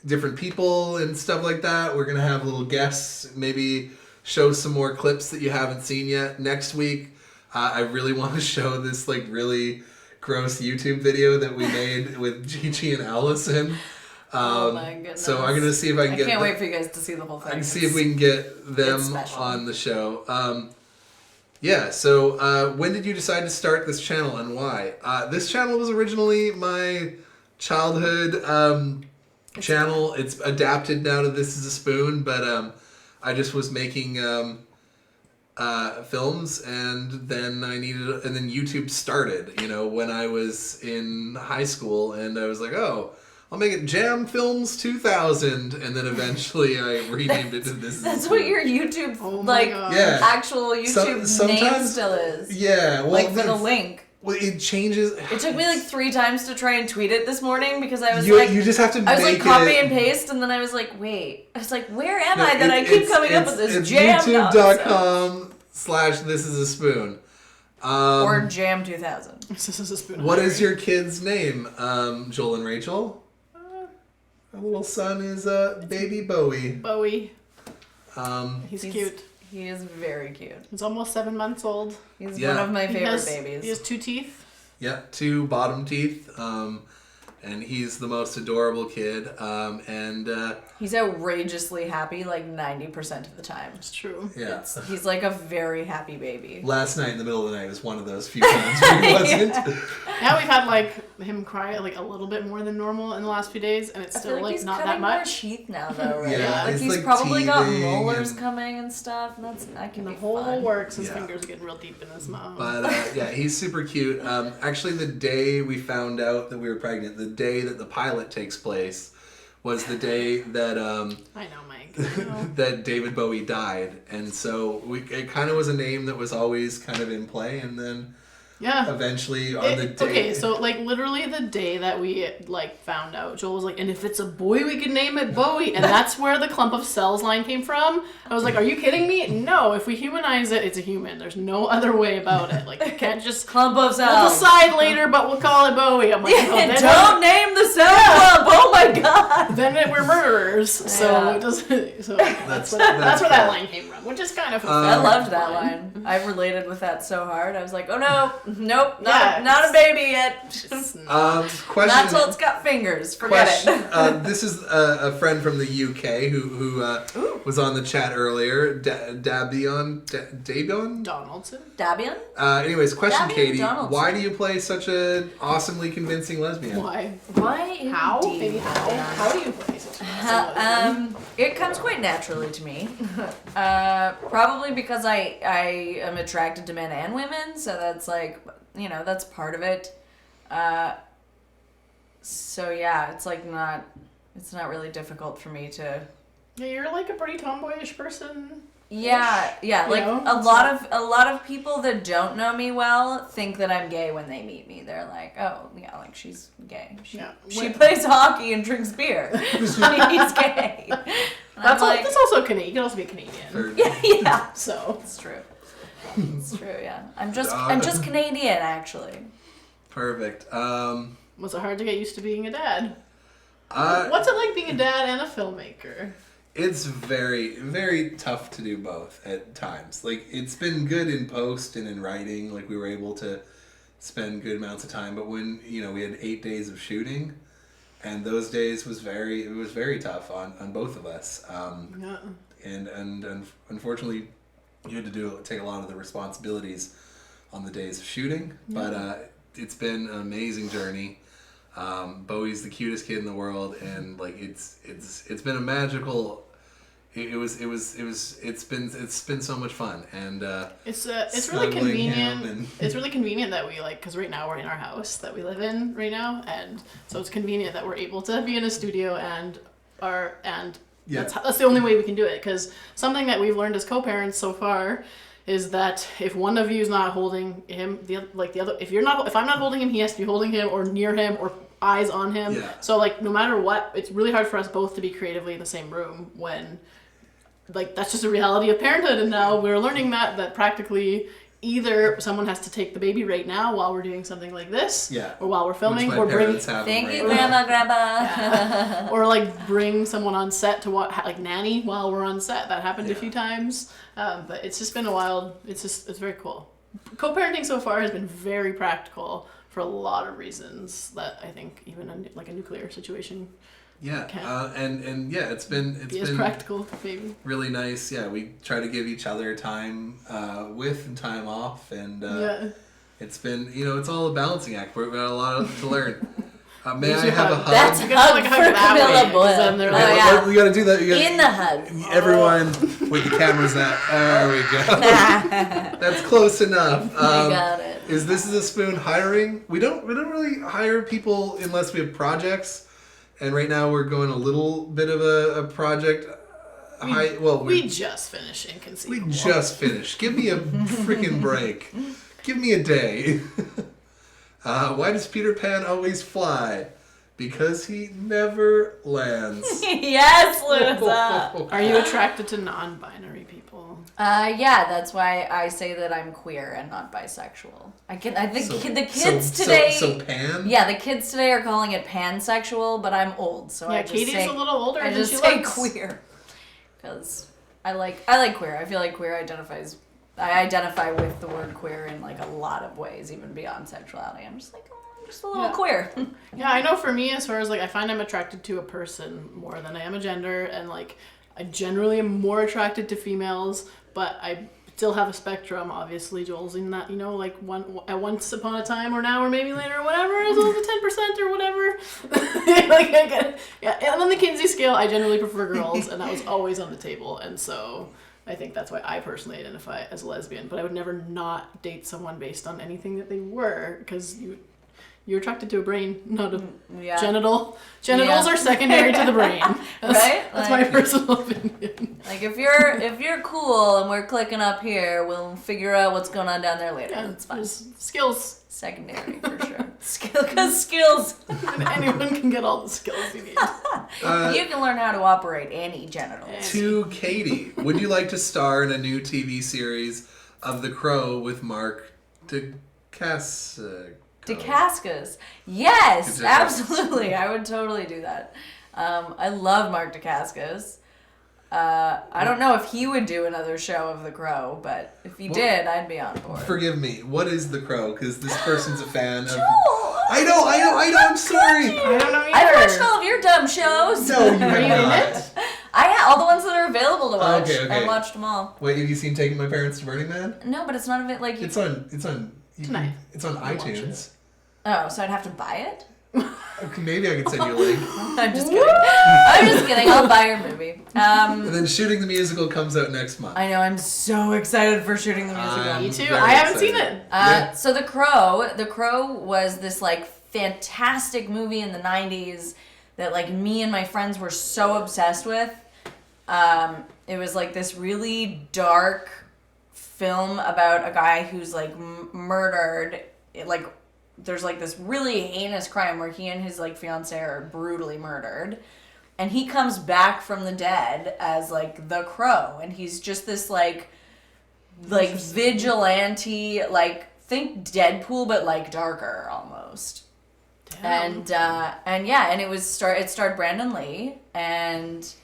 different people and stuff like that. We're going to have little guests, maybe show some more clips that you haven't seen yet. Next week, I really want to show this like really gross YouTube video that we made with Gigi and Allison. Oh my goodness. So I'm going to see if I can I get can't wait for you guys to see the whole thing. I can see if we can get them it's special. on the show. Yeah, so when did you decide to start this channel and why? This channel was originally my childhood channel. It's adapted now to This Is a Spoon, but I just was making films, and then and then YouTube started, when I was in high school, and I was like, oh, I'll make it Jam Films 2000, and then eventually I renamed it to This Is a That's Spoon. what your YouTube, Oh my God. Yeah. actual YouTube name sometimes- still is. Yeah, well, Like for the link. well, it changes. It took me like 3 times to try and tweet it this morning because I was You like, just have to I was make like copy it. and paste, and then I was like, wait. I was like, where am No, I that I keep coming up with this it's jam nonsense? YouTube.com/This Is a Spoon. Or Jam 2000. This is a spoon. What is your kid's name, Joel and Rachel? Our little son is baby Bowie. Bowie. He's He's cute. He is very cute. He's almost 7 months old. He's Yeah. one of my He favorite has, babies. He has 2 teeth. Yeah, 2 bottom teeth. And he's the most adorable kid. He's outrageously happy like 90% of the time. It's true. Yeah. He's like a very happy baby. Last night in the middle of the night was one of those few times where he wasn't. Now we've had like him cry like a little bit more than normal in the last few days, and it's I feel still like he's not cutting that more much. teeth now, though, right? Yeah, like it's, he's like, probably got teething molars and- coming and stuff, and that can And the be whole fun. works, his Yeah. fingers are getting real deep in his mouth. But yeah, he's super cute. Actually, the day we found out that we were pregnant, the day that the pilot takes place, was the day that I know, Mike. I know. that David Bowie died, and so it kind of was a name that was always kind of in play, and then Yeah. eventually on the day. Okay, so like literally the day that we like found out, Joel was like, and if it's a boy, we could name it Bowie, and that's where the clump of cells line came from. I was like, are you kidding me? No, if we humanize it, it's a human. There's no other way about it. Like you can't just Clump of we'll cells. decide later, but we'll call it Bowie. I'm like, oh, then Don't name the cell clump. Oh my god. we're murderers. So Yeah. it doesn't. So That's that's where that cool. line came from, which is kind of. I loved that line. I related with that so hard. I was like, oh no, nope, Yeah, not a baby yet. Question. Not till it's got fingers. Forget Question. it. This is a friend from the UK who was on the chat earlier. Dabion. Donaldson. Dabian? Anyways, question, Dabian Katie. Donaldson. Why do you play such an awesomely convincing lesbian? Why? Why? How? indeed? Maybe how? How do you play such a It comes quite naturally to me. Probably because I am attracted to men and women, so that's like, that's part of it. So yeah, it's like it's not really difficult for me to. Yeah, you're like a pretty tomboyish person. Yeah, like know, a lot of people that don't know me well think that I'm gay when they meet me. They're like, oh yeah, like she's gay. She When- plays hockey and drinks beer. He's gay. And I'm like, That's also Canadian. You can also be a Canadian. yeah. So It's true. It's true, yeah. I'm just Canadian, actually. Perfect. was it hard to get used to being a dad? Uh, What's it like being a dad and a filmmaker? It's very, very tough to do both at times. Like, it's been good in post and in writing. Like, we were able to spend good amounts of time. But when, we had 8 days of shooting, and those days was very tough on both of us. Yeah. And unfortunately, you had to take a lot of the responsibilities on the days of shooting. But it's been an amazing journey. Bowie's the cutest kid in the world, and like it's been a magical. It's been so much fun, and It's really snuggling convenient. him and- It's really convenient that we because right now we're in our house that we live in right now, and so it's convenient that we're able to be in a studio Yeah. that's the only way we can do it. Because something that we've learned as co-parents so far is that if one of you is not holding him, the other, if I'm not holding him, he has to be holding him or near him or eyes on him. Yeah. So like no matter what, it's really hard for us both to be creatively in the same room when. Like that's just a reality of parenthood, and now we're learning that practically either someone has to take the baby right now while we're doing something like this, Yeah. or while we're filming, which my or bring parents have Thank right you, now. Grandma. or like bring someone on set to like nanny while we're on set. That happened a few times, but it's just been a wild. It's very cool. Co-parenting so far has been very practical for a lot of reasons that I think even a nuclear situation. Yeah, Okay. and yeah, it's been practical, maybe. really nice. Yeah, we try to give each other time with and time off, and it's been it's all a balancing act. We've got a lot to learn. May I have a hug? That's You gotta like hug hug for that Camilla way, 'cause Boyle. then they're Oh, like, yeah. We gotta do that. In the hug. Everyone with the cameras. There we go. That's close enough. You got it. Is This Is a Spoon hiring? We don't really hire people unless we have projects. And right now we're going a little bit of a project. We just finished Inconceivable. We just finished. Give me a freaking break. Give me a day. Why does Peter Pan always fly? Because he never lands. Yes, Luza. Are you attracted to non-binary people? Yeah, that's why I say that I'm queer and not bisexual. I think So- the kids so- today. So pan. Yeah, the kids today are calling it pansexual, but I'm old, so Yeah, I just Katie's say a little older I than just she say looks. queer because I like queer. I feel like queer I identify with the word queer in like a lot of ways, even beyond sexuality. I'm just like, oh, I'm just a little Yeah. queer. Yeah, I know for me, as far as like, I find I'm attracted to a person more than I am a gender, and like, I generally am more attracted to females, but I still have a spectrum. Obviously, Joel's in that, like once upon a time, or now, or maybe later, or whatever, as well as the 10% or whatever. Like, I get it. Yeah, and on the Kinsey scale, I generally prefer girls, and that was always on the table, and so I think that's why I personally identify as a lesbian. But I would never not date someone based on anything that they were, because you're attracted to a brain, not a Yeah. genital. Genitals Yeah. are secondary to the brain. Right? That's Like- my personal opinion. Like if you're cool and we're clicking up here, we'll figure out what's going on down there later. Yeah, It's fine. there's skills. Secondary for sure. Because skills. And anyone can get all the skills you need. You can learn how to operate any genitals. To Katie, would you like to star in a new TV series of The Crow with Mark DeCascos? DeCascos. Yes, DeCascos. absolutely. I would totally do that. I love Mark DeCascos. I don't know if he would do another show of The Crow, but if he did, I'd be on board. Forgive me. What is The Crow? Because this person's a fan of. Joel, I know. I'm sorry. I don't know either. I've watched all of your dumb shows. No, you Are you have in not. it? All the ones that are available to watch. Okay, okay. I watched them all. Wait, have you seen Taking My Parents to Burning Man? No, but it's not a bit like. It's on. Tonight. It's on I'll watch iTunes. Oh, so I'd have to buy it? Okay, maybe I could send you a link. I'm just kidding. I'm just kidding. I'll buy your movie. And then Shooting the Musical comes out next month. I know. I'm so excited for Shooting the Musical. Me too. Very I haven't seen excited. it. Yeah. So The Crow was this like fantastic movie in the 90s that like me and my friends were so obsessed with. It was like this really dark film about a guy who's like murdered. There's like this really heinous crime where he and his like fiance are brutally murdered. And he comes back from the dead as like the Crow, and he's just this like vigilante, like think Deadpool but like darker almost. Damn. And it starred Brandon Lee and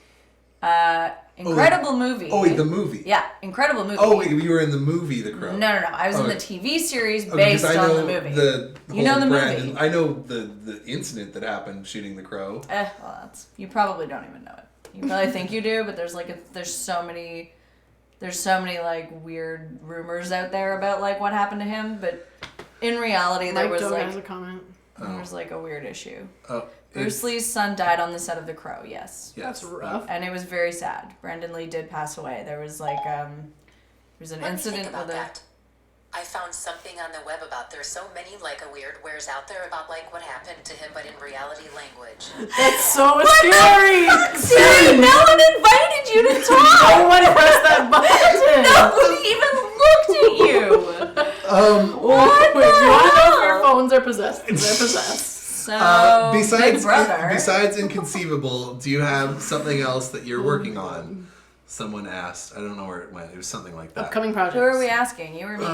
incredible movie. Oh wait, the movie. Yeah, incredible movie. Oh wait, you were in the movie The Crow. No. I was in the Okay. TV series Okay, based 'cause I on know the movie. The You know whole the Brandon- movie. I know the incident that happened shooting The Crow. Well, you probably don't even know it. You probably think you do, but there's so many like weird rumors out there about like what happened to him. But in reality, there Mike was Doe like has a comment. there was like a weird issue. Oh, Bruce Lee's son died on the set of The Crow. Yes. Yes, That's rough. And it was very sad. Brandon Lee did pass away. There was like there was an Let me incident think about with that. I found something on the web about there's so many like a weird wares out there about like what happened to him, but in reality language. That's so scary. See, no one invited you to talk. No one pressed that button. Nobody even looked at you. Wait, you want to know if your phones are possessed? They're possessed. So Big Brother. besides Inconceivable, do you have something else that you're working on? Someone asked. I don't know where it went. It was something like that. Upcoming projects. Who are we asking? You or me?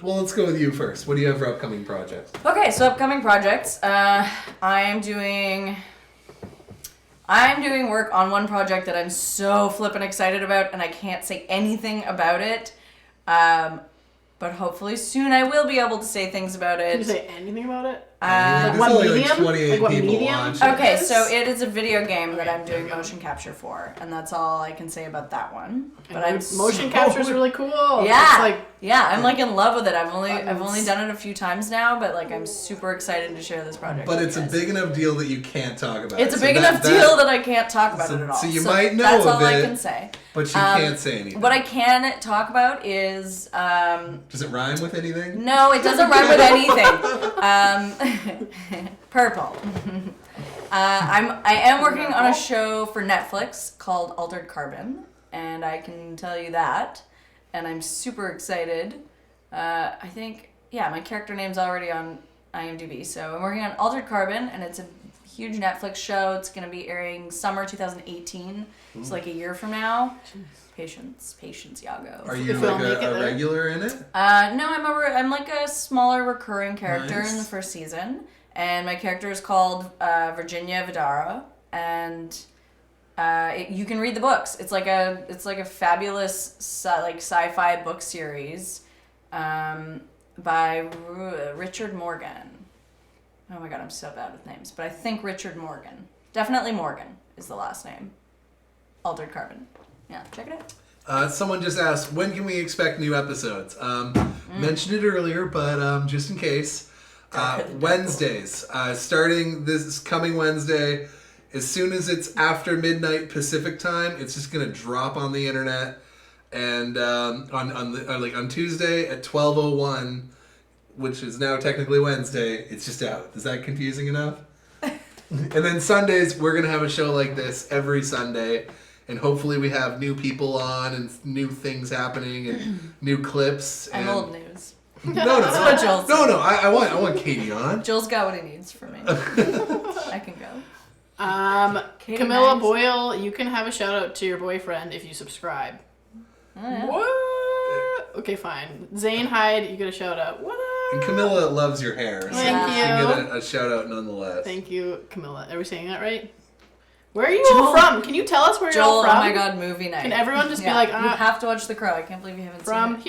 Well, let's go with you first. What do you have for upcoming projects? Okay, so upcoming projects. I'm doing work on one project that I'm so flippin' excited about, and I can't say anything about it. But hopefully soon I will be able to say things about Can you it. say anything about it? There's what only medium? like 28 Like what people medium? watching. Okay, Yes. so it is a video game that I'm doing motion capture for, and that's all I can say about that one. But I'm Motion capture is really cool. Yeah, It's like I'm like in love with it. I've only Buttons. done it a few times now, but like I'm super excited to share this project. But with it's you a guys. big enough deal that you can't talk about It's it. a So big enough deal that I can't talk about so- it at all. so you might know That's of all I it. can say. But you can't say anything. What I can talk about is Does it rhyme with anything? no, it doesn't rhyme with anything. Purple. I am working on a show for Netflix called Altered Carbon, and I can tell you that, and I'm super excited. I think my character name's already on IMDb, so I'm working on Altered Carbon, and it's a huge Netflix show. It's going to be airing summer 2018. It's like a year from now. Patience, Yago. Are you If like we'll make it a there. regular in it? No, I'm like a smaller recurring character in the Nice. first season, and my character is called Virginia Vidara, and you can read the books. It's like a fabulous sci-fi book series by Richard Morgan. Oh my god, I'm so bad with names, but I think Richard Morgan. Definitely Morgan is the last name. Altered Carbon. Yeah, check it out. Someone just asked, when can we expect new episodes? Mentioned it earlier, but just in case. Wednesdays. Starting this coming Wednesday, as soon as it's after midnight Pacific time, it's just going to drop on the internet. And on Tuesday at 12:01, which is now technically Wednesday, it's just out. Is that confusing enough? And then Sundays, we're going to have a show like this every Sunday. And hopefully we have new people on and new things happening and new clips. I'm and old news. No, what Joel's no. I want Katie on. Joel's got what he needs from me. I can go. Katie Camilla Banks. Boyle, you can have a shout out to your boyfriend if you subscribe. yeah. What? Okay, fine. Zane Hyde, you get a shout out. What up? And Camilla loves your hair, so Thank you you. get a shout out nonetheless. Thank you, Camilla. Are we saying that right? Where are you all from? Can you tell us where you're all Joel, from? oh my god, movie night. Can everyone just be Yeah, like, you have to watch The Crow. I can't believe you haven't from seen it.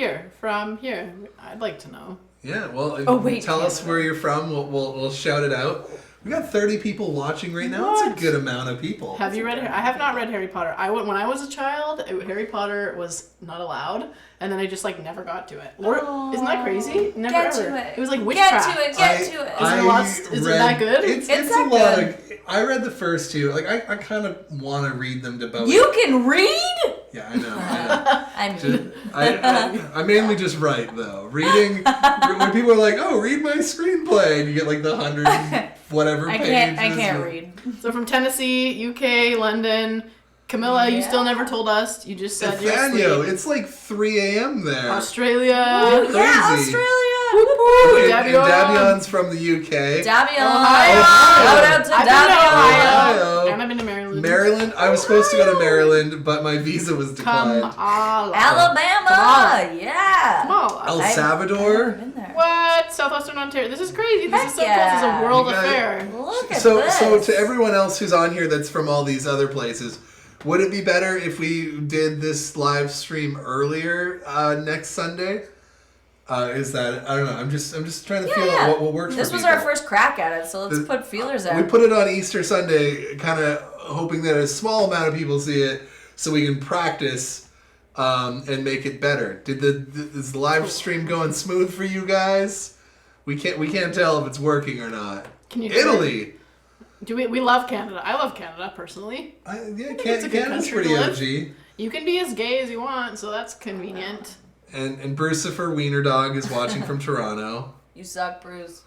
here. I'd like to know. Yeah, well, Oh, wait, tell us Canada. where you're from. We'll shout it out. We got 30 people watching right now. What? That's a good amount of people. Have you read? I have not read Harry Potter. When I was a child, Harry Potter was not allowed, and then I just never got to it. Isn't that crazy? Never Get ever. to it. It was like witchcraft. Get to it. Is it that good? It's It's a that lot good. of. I read the first two. I kind of want to read them to both. You can read? Yeah, I know. I Just, mean, I mainly just write though. Reading when people are like, "Oh, read my screenplay," and you get like the 100 and whatever I pages. can't read. So from Tennessee, UK, London. Camilla, you still never told us. You just said you're Nathaniel, asleep. it's like 3 a.m. there. Australia. Crazy. Yeah, Australia. And Davion. Davion's from the UK. Davion. Ohio. Shout out to I've been to Davion. Ohio. And I've been to Maryland. Maryland. I was supposed to go to Maryland, but my visa was declined. Alabama. Yeah. Kamala. El I've Salvador. been there. What? Southwestern Ontario. This is crazy. This Heck is so yeah. close. This is a world You guys- affair. Look at So this. to everyone else who's on here that's from all these other places, would it be better if we did this live stream earlier next Sunday? Is that I don't know. I'm just trying to feel out what works. This for was people. our first crack at it, so let's put feelers out. We put it on Easter Sunday, kind of hoping that a small amount of people see it, so we can practice and make it better. Is the live stream going smooth for you guys? We can't tell if it's working or not. Can you Italy. We love Canada. I love Canada personally. It's a good Canada's country pretty to live. OG. You can be as gay as you want, so that's convenient. And Brucifer Wiener Dog is watching from Toronto. You suck, Bruce.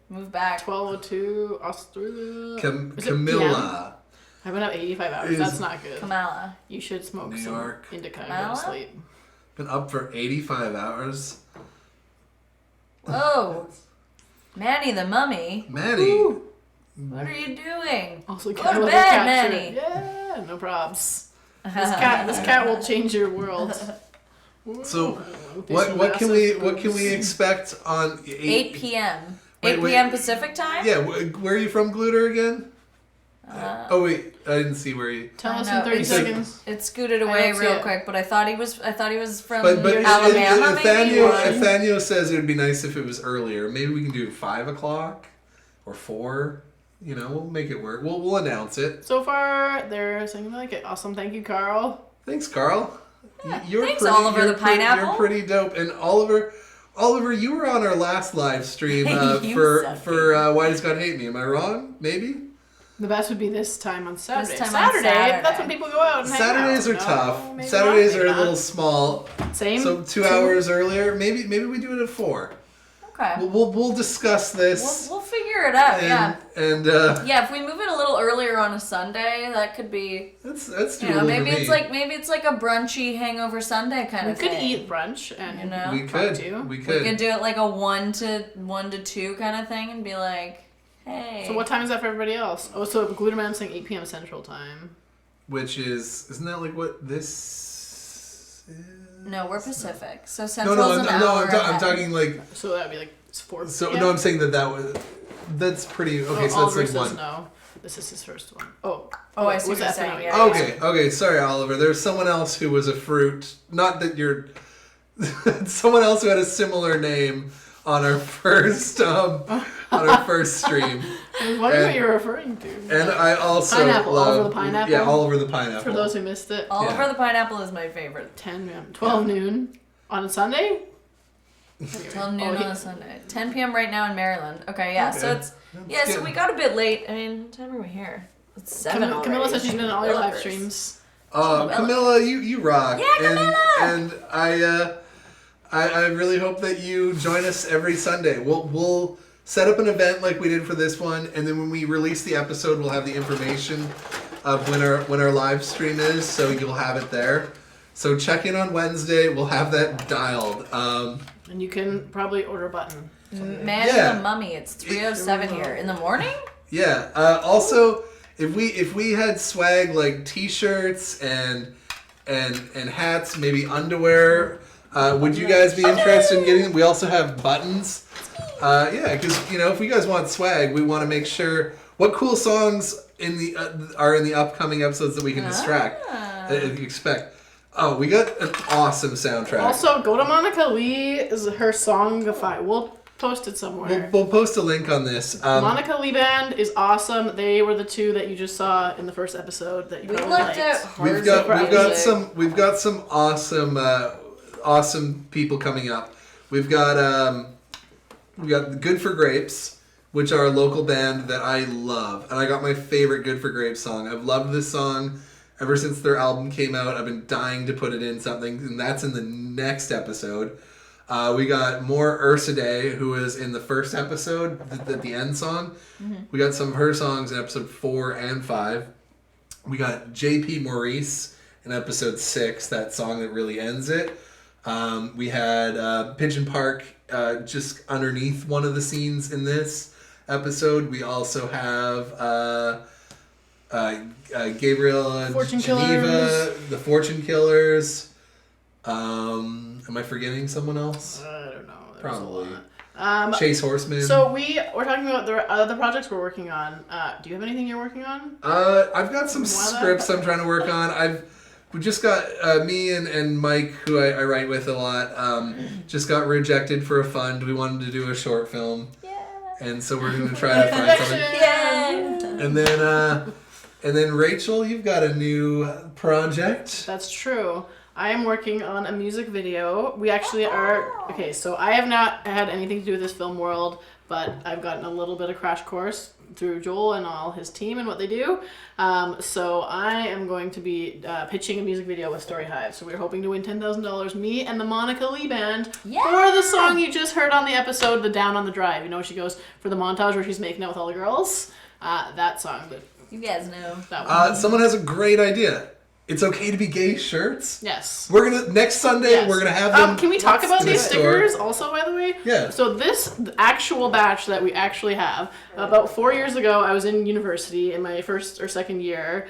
Move back. 12:02 Australia. Is it Camilla. I've been up 85 hours. Is- That's not good. Kamala. You should smoke New some York. indica and go Kamala? to sleep. Been up for 85 hours. Whoa. Manny the mummy. Maddie. What are you doing? Also, Go I to love bed, your cat Manny. shirt. Yeah, no probs. This cat will change your world. So, Do what some can massive we moves. expect on 8 p.m. Wait, 8 wait. p.m. Pacific time? Yeah, where are you from, Gluter, again? Oh wait, I didn't see where you. Tell I us know, in 30 it's- seconds. It scooted I away don't see real it. quick, but I thought he was from But Alabama. if maybe? Nathaniel says it would be nice if it was earlier. Maybe we can do 5 o'clock or 4. You know, we'll make it work. We'll announce it. So far, they're saying they like it. Awesome. Thank you, Carl. Thanks, Carl. You're thanks, pretty, Oliver you're the pretty- pineapple. You're pretty dope. And Oliver, you were on our last live stream You for Why Does God Hate Me? Am I wrong? Maybe. The best would be this time on Saturday. This time on Saturday. That's when people go out and hang Saturdays out. are No, tough. maybe Saturdays not, are a maybe little not. small. Same. So 2 hours earlier. Maybe we do it at 4. Okay. We'll discuss this. We'll figure it out, yeah. And Yeah, if we move it a little earlier on a Sunday, that could be, that's you know, doable maybe for it's me. like a brunchy hangover Sunday kind We of could thing. eat brunch and You know? We talk could. to you. We We could. could do it like a 1 to 2 kind of thing and be like, Hey. So what time is that for everybody else? Oh, so Gluterman's saying 8 p.m. Central Time. Which isn't that like what this is? No, we're Pacific. So No, Central's no, an I'm hour I'm ahead. talking like. So that'd be like 4 So p.m.? no, I'm saying that's pretty. Okay, so Oliver that's like says one. no. This is his first one. Oh, I see was what you're that saying, FNO? yeah. Okay, sorry, Oliver. There's someone else who was a fruit. Not that you're. Someone else who had a similar name on our first stream. I was wondering what you're referring to. And I also Pineapple, love Oliver the Pineapple? Yeah, Oliver the Pineapple. For those who missed it, Oliver Yeah. the Pineapple is my favorite. 12 noon on a Sunday? 12 noon on a Sunday. 10 p.m. right now in Maryland. Okay, yeah. So Okay. it's That's so good. we got a bit late. I mean, what time are we here? It's 7 Camilla already. says she's been in all your live Willikers. streams. Camilla, you rock. Yeah, Camilla! And I really hope that you join us every Sunday. We'll set up an event like we did for this one, and then when we release the episode, we'll have the information of when our live stream is, so you'll have it there. So check in on Wednesday. We'll have that dialed. And you can probably order a button. Man Yeah. in the Mummy. It's 3:07 here in the morning. Yeah. Also, if we had swag like T-shirts and hats, maybe underwear, would you guys be interested in getting them? We also have buttons. Yeah, because if you guys want swag, we want to make sure what cool songs are in the upcoming episodes that we can expect. Oh, we got an awesome soundtrack. Also, go to Monica Lee. Is her songify. We'll post it somewhere. We'll post a link on this. Monica Lee Band is awesome. They were the two that you just saw in the first episode that you We probably looked liked. at hard We've got some awesome people coming up. We've got Good for Grapes, which are a local band that I love, and I got my favorite Good for Grapes song. I've loved this song ever since their album came out. I've been dying to put it in something, and that's in the next episode. We got more Ursaday, who is in the first episode, the end song. Mm-hmm. We got some of her songs in episode 4 and 5. We got JP Maurice in episode 6, that song that really ends it. We had Pigeon Park just underneath one of the scenes in this episode. We also have Gabriel and Fortune Geneva, Killers. the Fortune Killers. Am I forgetting someone else? I don't know. There was a Probably. lot. Chase Horseman. So we're talking about the other projects we're working on. Do you have anything you're working on? I've got some While that- scripts I'm trying to work on. We just got me and Mike, who I write with a lot. Just got rejected for a fund. We wanted to do a short film, and so we're gonna try to find something. Yay! And then Rachel, you've got a new project. That's true. I am working on a music video. We actually are... Okay, so I have not had anything to do with this film world, but I've gotten a little bit of crash course through Joel and all his team and what they do. So I am going to be pitching a music video with Story Hive. So we're hoping to win $10,000, me and the Monica Lee Band, for the song you just heard on the episode, The Down on the Drive. You know, she goes for the montage where she's making out with all the girls. That song. You guys know. That one. Someone has a great idea. It's okay to be gay shirts. Yes. We're gonna next Sunday. Yes. We're gonna have them. Can we talk about in the these store. stickers also, by the way? Yeah. So this actual batch that we actually have, about 4 years ago, I was in university in my first or second year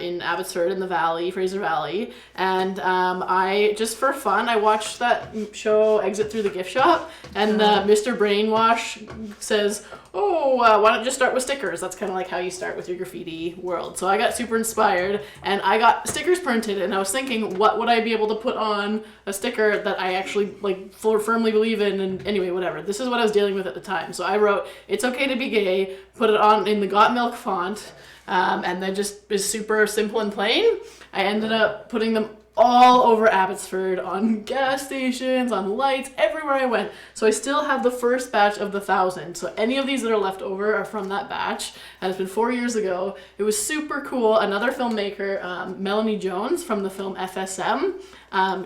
in Abbotsford in the Valley, Fraser Valley, and I, just for fun, I watched that show Exit Through the Gift Shop, and Mr. Brainwash says, why don't you just start with stickers? That's kind of like how you start with your graffiti world. So I got super inspired, and I got stickers printed, and I was thinking, what would I be able to put on a sticker that I actually firmly believe in? And anyway, whatever. This is what I was dealing with at the time. So I wrote, "It's okay to be gay," put it on in the Got Milk font, and then just is super simple and plain. I ended up putting them all over Abbotsford, on gas stations, on lights, everywhere I went. So I still have the first batch of the 1,000. So any of these that are left over are from that batch. And it's been 4 years ago. It was super cool. Another filmmaker, Melanie Jones from the film FSM,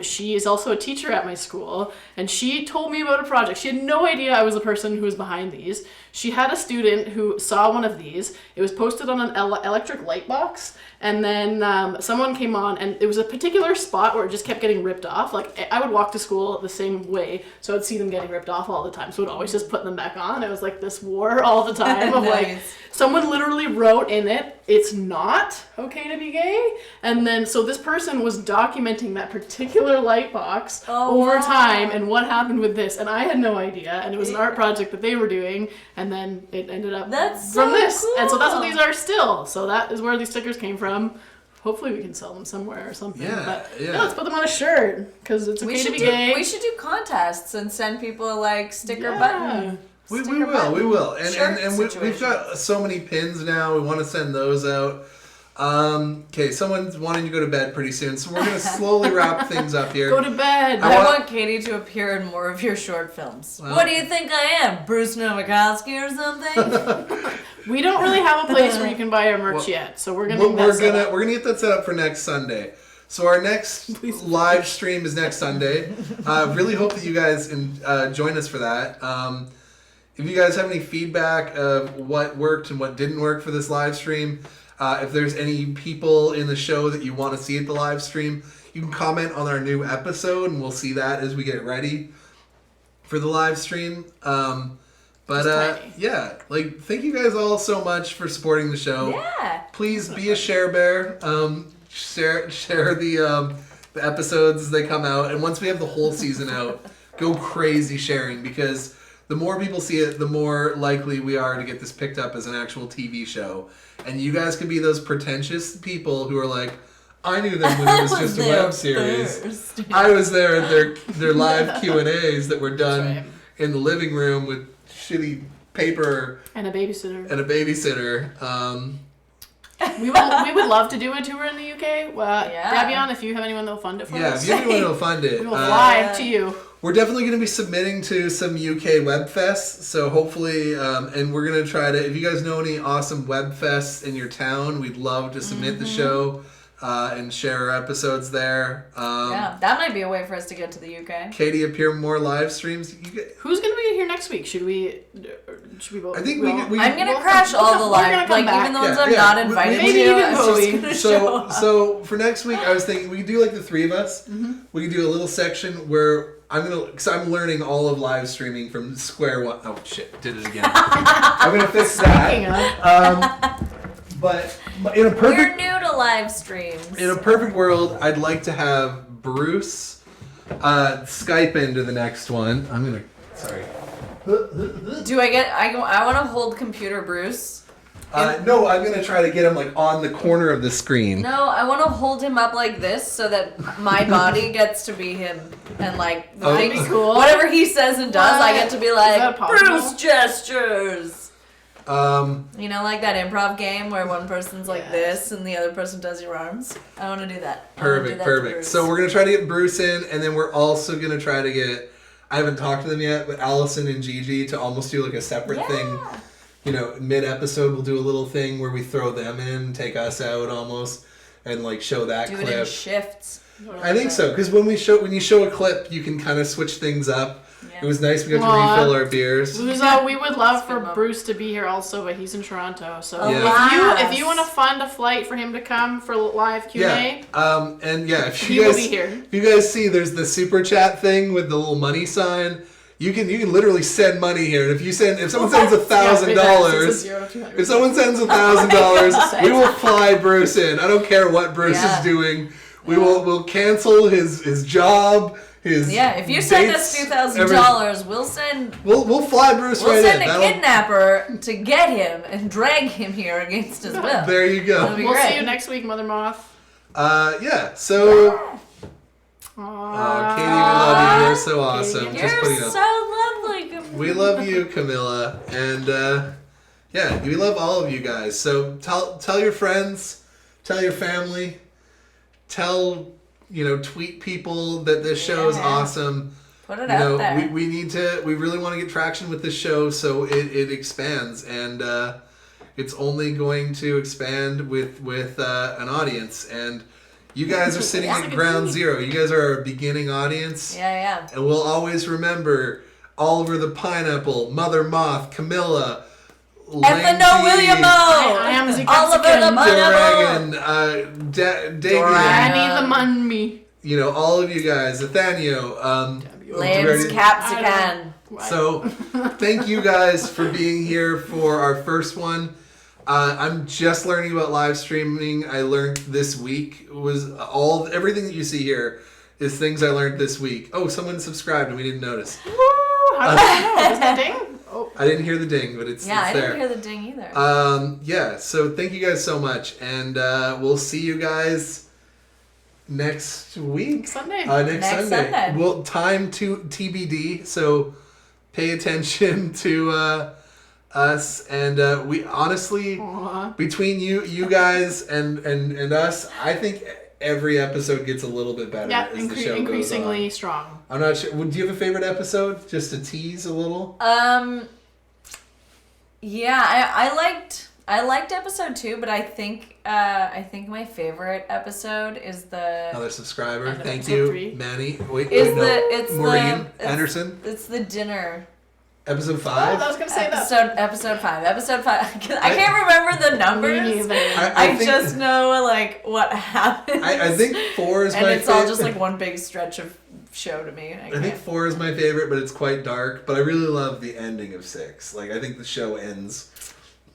she is also a teacher at my school, and she told me about a project. She had no idea I was the person who was behind these. She had a student who saw one of these. It was posted on an electric light box, and then someone came on, and it was a particular spot where it just kept getting ripped off. Like, I would walk to school the same way, so I'd see them getting ripped off all the time. So I'd always just put them back on. It was like this war all the time of like, Nice. someone literally wrote in it, it's not okay to be gay. And then, so this person was documenting that particular light box over wow. time and what happened with this. And I had no idea. And it was an art project that they were doing. And then it ended up That's from so this. And so that's what cool. these are still. So that is where these stickers came from. Hopefully we can sell them somewhere or something. Yeah, But yeah. let's put them on a shirt because it's okay to be do, gay. we should do contests and send people like sticker Yeah. button. We sticker will, button we will. And shirt we've situations. got so many pins now. We want to send those out. Okay, someone's wanting to go to bed pretty soon, so we're going to slowly wrap things up here. Go to bed. I want- want Katie to appear in more of your short films. Well- What do you think I am, Bruce Nowakowski or something? We don't really have a place where you can buy our merch yet, so we're gonna. We're gonna get that set up for next Sunday. So our next live stream is next Sunday. Really hope that you guys join us for that. If you guys have any feedback of what worked and what didn't work for this live stream, if there's any people in the show that you want to see at the live stream, you can comment on our new episode, and we'll see that as we get ready for the live stream. tiny. Yeah, like thank you guys all so much for supporting the show. Yeah. Please be a share bear. Share the episodes as they come out, and once we have the whole season out, go crazy sharing, because the more people see it, the more likely we are to get this picked up as an actual TV show. And you guys can be those pretentious people who are like, I knew them when it was just a web series. I was there at their live Q&As that were done right. in the living room with shitty paper And a babysitter. and a babysitter. We would love to do a tour in the UK. Yeah. Davion, if you have anyone that'll fund it for Yeah, us, if you have anyone who'll fund it. we will fly to you. We're definitely going to be submitting to some UK web fests, so hopefully, and we're going to try to, if you guys know any awesome web fests in your town, we'd love to submit the show and share our episodes there. Yeah, that might be a way for us to get to the UK. Katie, appear more live streams. Who's gonna be here next week? Should we both? I think we we I'm gonna we'll crash come- all we'll the come- we're gonna live, come like back. even the ones Yeah, I'm yeah. not We- invited maybe to. even I'm Bowie. just gonna show up. So for next week, I was thinking we could do like the three of us. We could do a little section where because I'm learning all of live streaming from square one. Oh shit, did it again. I'm gonna fix Speaking that. But in a We're perfect new to live streams. in a perfect world, I'd like to have Bruce Skype into the next one. I'm gonna sorry. Do I get? I want to hold computer Bruce. No, I'm gonna try to get him like on the corner of the screen. No, I want to hold him up like this so that my body gets to be him, and like the Oh. things, That'd be cool. whatever he says and does, I get to be like that possible? Bruce gestures. Um, You know, like that improv game where one person's like this and the other person does your arms. I want to do that. I wanna do Perfect, that to perfect. Bruce. So we're gonna try to get Bruce in, and then we're also gonna try to get. I haven't talked to them yet, but Allison and Gigi to almost do like a separate thing. You know, mid-episode we'll do a little thing where we throw them in, take us out almost, and like show that do it in clip. shifts. I think so, because when you show a clip, you can kind of switch things up. Yeah. It was nice we got to Aw. refill our beers. we would love for good moment. Bruce to be here also, but he's in Toronto. So Yeah. if you want to fund a flight for him to come for live Q&A, Yeah. And yeah, if he you will guys be here. if you guys see, there's the super chat thing with the little money sign. You can literally send money here, and if someone sends $1,000, if someone sends $1,000, we will fly Bruce in. I don't care what Bruce Yeah. is doing. We'll cancel his job. If you send us dates, $2,000, we'll send we'll fly Bruce right in. a kidnapper to get him and drag him here against his will. There you go. That'll be we'll great. see you next week, Mother Moth. Yeah. So, oh, Katie, we love you. You're so awesome. Katie. Just putting You're up. so lovely. Camilla. We love you, Camilla, and yeah, we love all of you guys. So tell your friends, tell your family, tweet people that this show is Yeah. awesome. Put it out there. We really want to get traction with this show so it expands, and it's only going to expand with an audience. And you guys are sitting at ground zero. You guys are our beginning audience. Yeah. And we'll always remember Oliver the Pineapple, Mother Moth, Camilla, Ethano Williamo! I am the Oliver the Mexican Pineapple! Dragon, Dagon, Danny the Munmy. all of you guys, Nathaniel, Lance Capsicum. So, thank you guys for being here for our first one. I'm just learning about live streaming. I learned this week everything that you see here is things I learned this week. Oh, someone subscribed and we didn't notice. Woo! How did I know? Is that ding? Oh. I didn't hear the ding, but it's I there. didn't hear the ding either. Yeah. So thank you guys so much, and we'll see you guys next week. Sunday. Next Sunday. Sunday. Well, time to TBD. So pay attention to us, and we honestly, between you guys and us, I think every episode gets a little bit better as the show increasingly goes on. strong. I'm not sure. Do you have a favorite episode? Just to tease a little. Yeah, I liked episode 2, but I think my favorite episode is Another subscriber. And Thank episode you, 3. Manny. Maureen Anderson. It's the dinner. Episode Oh, I 5. was gonna say that. Episode 5. I can't remember the numbers. Me neither. I just know what happens. I think 4 is and my it's favorite. all just one big stretch of show to me. I think 4 is my favorite, but it's quite dark. But I really love the ending of 6. I think the show ends.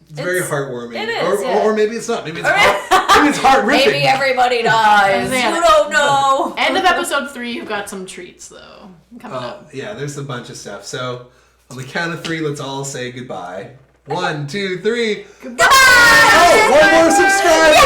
It's very heartwarming. It is, or maybe it's not. Maybe it's maybe it's heart-ripping. Maybe everybody dies. You don't know. End of episode 3, you've got some treats though coming up. Yeah, there's a bunch of stuff. So on the count of 3, let's all say goodbye. 1, 2, 3. Goodbye. Oh, one more subscriber.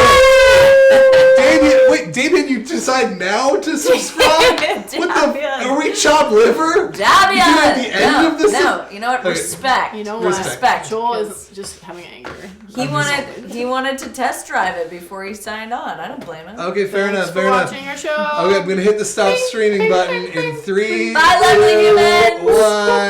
Damien, you decide now to subscribe? Are we chopped liver? Davian! You did it at the end of this? No, you know what? Okay. Respect. You know what? Respect. Joel is just having anger. He wanted to test drive it before he signed on. I don't blame him. Okay, fair enough. Thanks for Fair enough. watching our show. Okay, I'm gonna hit the stop streaming button in 3, Bye, lovely humans. 2, 1.